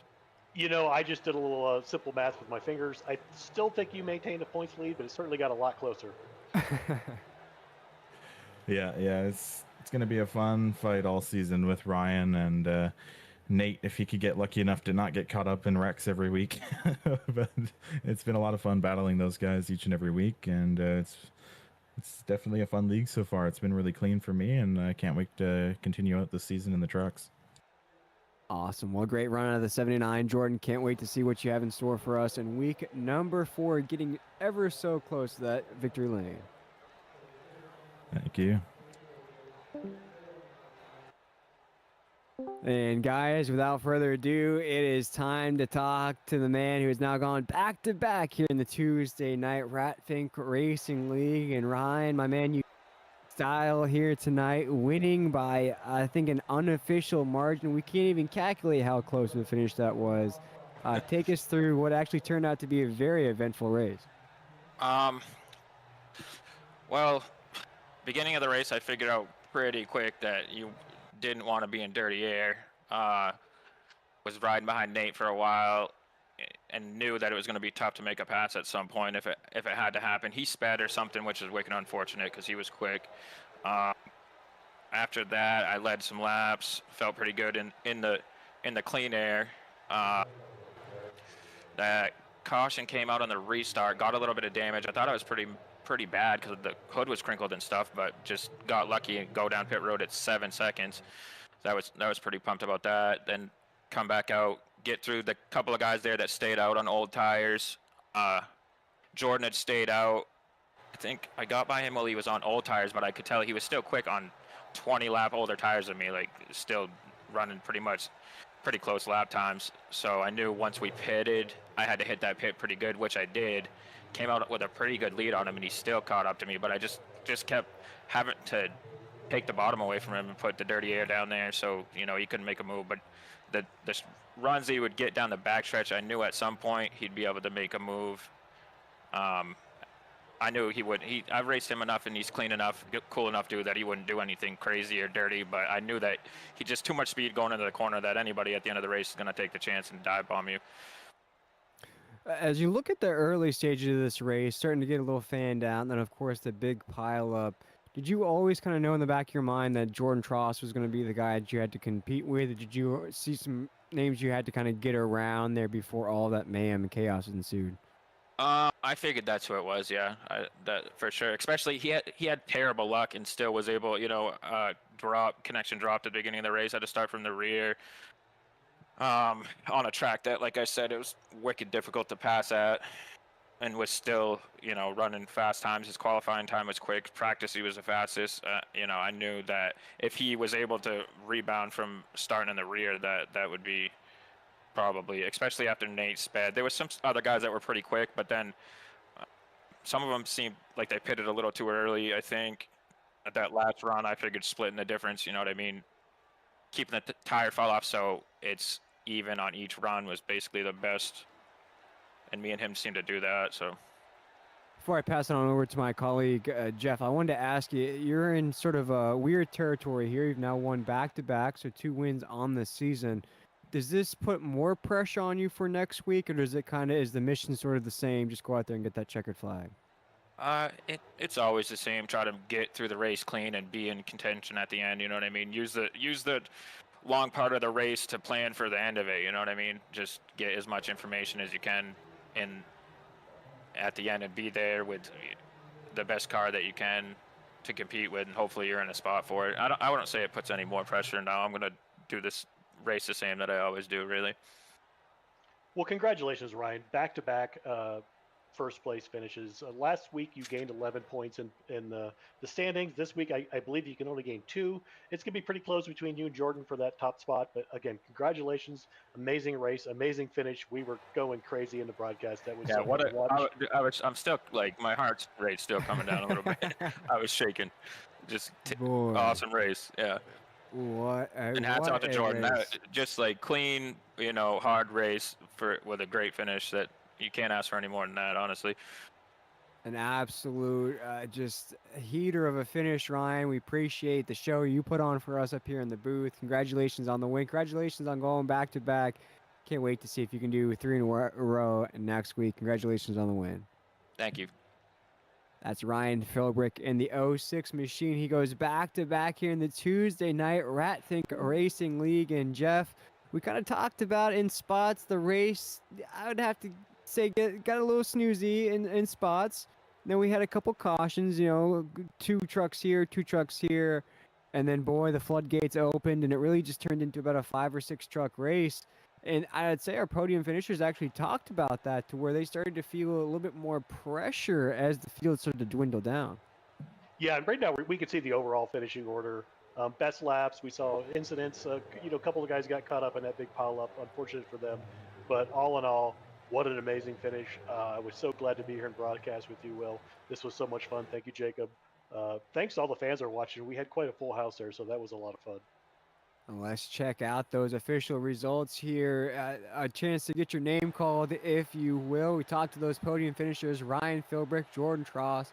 You know, I just did a little simple math with my fingers. I still think you maintained a points lead, but it certainly got a lot closer. Yeah, it's going to be a fun fight all season with Ryan and Nate, if he could get lucky enough to not get caught up in wrecks every week. But it's been a lot of fun battling those guys each and every week, and it's definitely a fun league so far. It's been really clean for me, and I can't wait to continue out this season in the trucks. Awesome. Well, great run out of the 79, Jordan. Can't wait to see what you have in store for us in week number 4, getting ever so close to that victory lane. Thank you. And guys, without further ado, it is time to talk to the man who has now gone back-to-back here in the Tuesday night Ratfink Racing League. And Ryan, my man, you style here tonight, winning by, I think, an unofficial margin. We can't even calculate how close of a finish that was. Take us through what actually turned out to be a very eventful race. Well, beginning of the race, I figured out pretty quick that you didn't want to be in dirty air. Was riding behind Nate for a while and knew that it was going to be tough to make a pass at some point if it had to happen. He sped or something, which is wicked unfortunate because he was quick. After that, I led some laps, felt pretty good in the clean air. That caution came out on the restart, got a little bit of damage. I thought it was pretty bad because the hood was crinkled and stuff, but just got lucky and go down pit road at 7 seconds. That was pretty pumped about that. Then come back out, get through the couple of guys there that stayed out on old tires. Jordan had stayed out. I think I got by him while he was on old tires, but I could tell he was still quick on 20 lap older tires than me, like still running pretty close lap times. So I knew once we pitted, I had to hit that pit pretty good, which I did. Came out with a pretty good lead on him, and he still caught up to me, but I just kept having to take the bottom away from him and put the dirty air down there, so he couldn't make a move. But the runs he would get down the backstretch, I knew at some point he'd be able to make a move. I knew he would. I've raced him enough, and he's clean enough, cool enough to that he wouldn't do anything crazy or dirty, but I knew that he just too much speed going into the corner that anybody at the end of the race is going to take the chance and dive bomb you. As you look at the early stages of this race, starting to get a little fanned out, and then of course the big pile up, did you always kind of know in the back of your mind that Jordan Tross was going to be the guy that you had to compete with? Or did you see some names you had to kind of get around there before all that mayhem and chaos ensued? I figured that's who it was. Yeah, that for sure. Especially he had terrible luck and still was able, connection dropped at the beginning of the race. Had to start from the rear. On a track that, like I said, it was wicked difficult to pass at, and was still, running fast times. His qualifying time was quick. Practice, he was the fastest. I knew that if he was able to rebound from starting in the rear, that would be probably, especially after Nate sped. There was some other guys that were pretty quick, but then some of them seemed like they pitted a little too early, I think. At that last run, I figured splitting the difference, you know what I mean? keeping the tire fall off so it's even on each run was basically the best. And me and him seemed to do that. So Before I pass it on over to my colleague, Jeff, I wanted to ask you, you're in sort of a weird territory here. You've now won back-to-back, so 2 wins on the season. Does this put more pressure on you for next week, or does it kind of, is the mission sort of the same, just go out there and get that checkered flag? it's always the same. Try to get through the race clean and be in contention at the end. You know what I mean? Use the long part of the race to plan for the end of it. You know what I mean? Just get as much information as you can in at the end and be there with the best car that you can to compete with, and hopefully you're in a spot for it. I wouldn't say it puts any more pressure now. I'm gonna do this race the same that I always do, really. Well, congratulations, Ryan. Back-to-back first place finishes. Last week you gained 11 points in the standings. This week I believe you can only gain 2. It's going to be pretty close between you and Jordan for that top spot. But again, congratulations. Amazing race, amazing finish. We were going crazy in the broadcast. That was Yeah, I'm still, like, my heart rate's still coming down a little bit. I was shaking. Just awesome race. Yeah. And hats out to Jordan. Just like clean, hard race with a great finish that you can't ask for any more than that, honestly. An absolute just heater of a finish, Ryan. We appreciate the show you put on for us up here in the booth. Congratulations on the win. Congratulations on going back-to-back. Can't wait to see if you can do 3 in a row next week. Congratulations on the win. Thank you. That's Ryan Philbrick in the 06 machine. He goes back-to-back here in the Tuesday night RatFink Racing League. And Jeff, we kind of talked about in spots the race. I would have to say got a little snoozy in spots. Then we had a couple cautions, 2 trucks here, 2 trucks here. And then, boy, the floodgates opened, and it really just turned into about a 5 or 6 truck race. And I'd say our podium finishers actually talked about that, to where they started to feel a little bit more pressure as the field started to dwindle down. Yeah, and right now we can see the overall finishing order. Best laps, we saw incidents. A couple of guys got caught up in that big pile-up, unfortunate for them. But all in all, what an amazing finish. I was so glad to be here in broadcast with you, Will. This was so much fun. Thank you, Jacob. Thanks to all the fans that are watching. We had quite a full house there, so that was a lot of fun. Let's check out those official results here. A chance to get your name called, if you will. We talked to those podium finishers: Ryan Philbrick, Jordan Tross,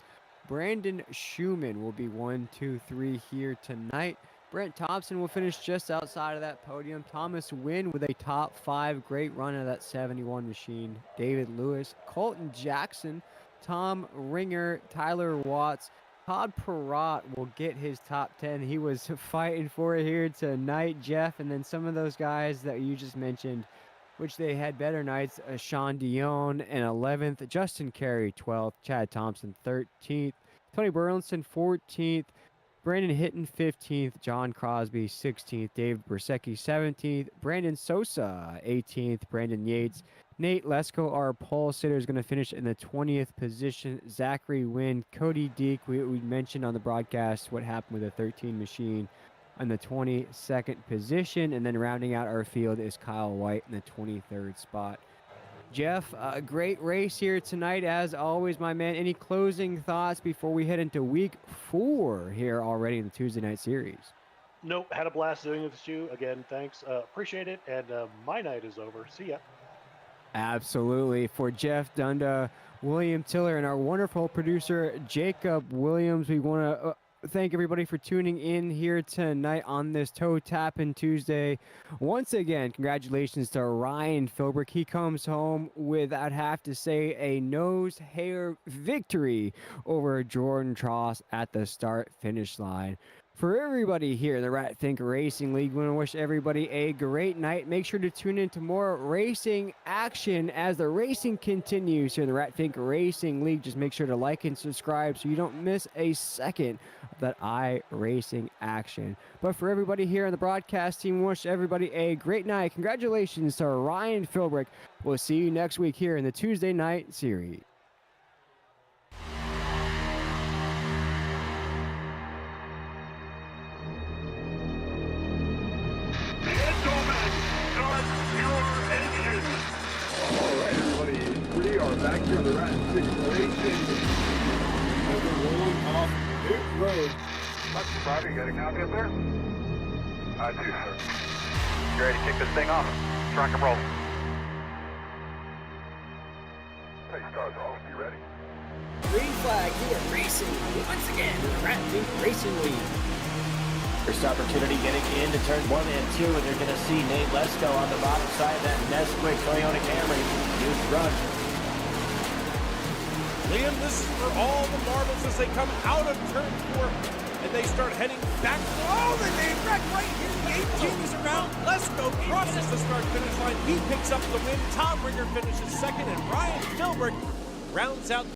Brandon Schumann will be 1, 2, 3 here tonight. Brent Thompson will finish just outside of that podium. Thomas Wynn with a top 5. Great run of that 71 machine. David Lewis, Colton Jackson, Tom Ringer, Tyler Watts. Todd Perrott will get his top 10. He was fighting for it here tonight, Jeff. And then some of those guys that you just mentioned, which they had better nights: Sean Dion in 11th, Justin Carey 12th, Chad Thompson 13th, Tony Burleson 14th, Brandon Hitton 15th, John Crosby 16th, Dave Bersecki 17th, Brandon Sosa 18th, Brandon Yates, Nate Lesko, our pole sitter, is going to finish in the 20th position. Zachary Wynn, Cody Deek, we mentioned on the broadcast what happened with the 13 machine, on the 22nd position. And then rounding out our field is Kyle White in the 23rd spot. Jeff, a great race here tonight, as always, my man. Any closing thoughts before we head into week 4 here already in the Tuesday night series? Nope, had a blast doing it with you. Again, thanks. Appreciate it. And my night is over. See ya. Absolutely. For Jeff Dunda, William Tiller, and our wonderful producer, Jacob Williams, we want to thank everybody for tuning in here tonight on this Toe Tapping Tuesday. Once again, congratulations to Ryan Philbrick. He comes home with, I'd have to say, a nose hair victory over Jordan Tross at the start-finish line. For everybody here in the RatFink Racing League, we want to wish everybody a great night. Make sure to tune in to more racing action as the racing continues here in the RatFink Racing League. Just make sure to like and subscribe so you don't miss a second of that iRacing action. But for everybody here on the broadcast team, we wish everybody a great night. Congratulations to Ryan Philbrick. We'll see you next week here in the Tuesday night series. We are back here on the RatFink Racing as we're rolling off pit road. That's Friday. Got a copy up there? I do, sir. You ready to kick this thing off? Rock and roll. Hey, stars off. You ready? Green flag here, racing once again in the Rat Duke Racing League. First opportunity getting into turn 1 and 2, and you're going to see Nate Lesko on the bottom side of that Nesquik Toyota Camry. Huge run. Liam, this is for all the marbles as they come out of turn 4 and they start heading back. Oh, they made wreck right here. The 18 is around. Lesko crosses the start-finish line. He picks up the win. Tom Ringer finishes second, and Ryan Philbrick rounds out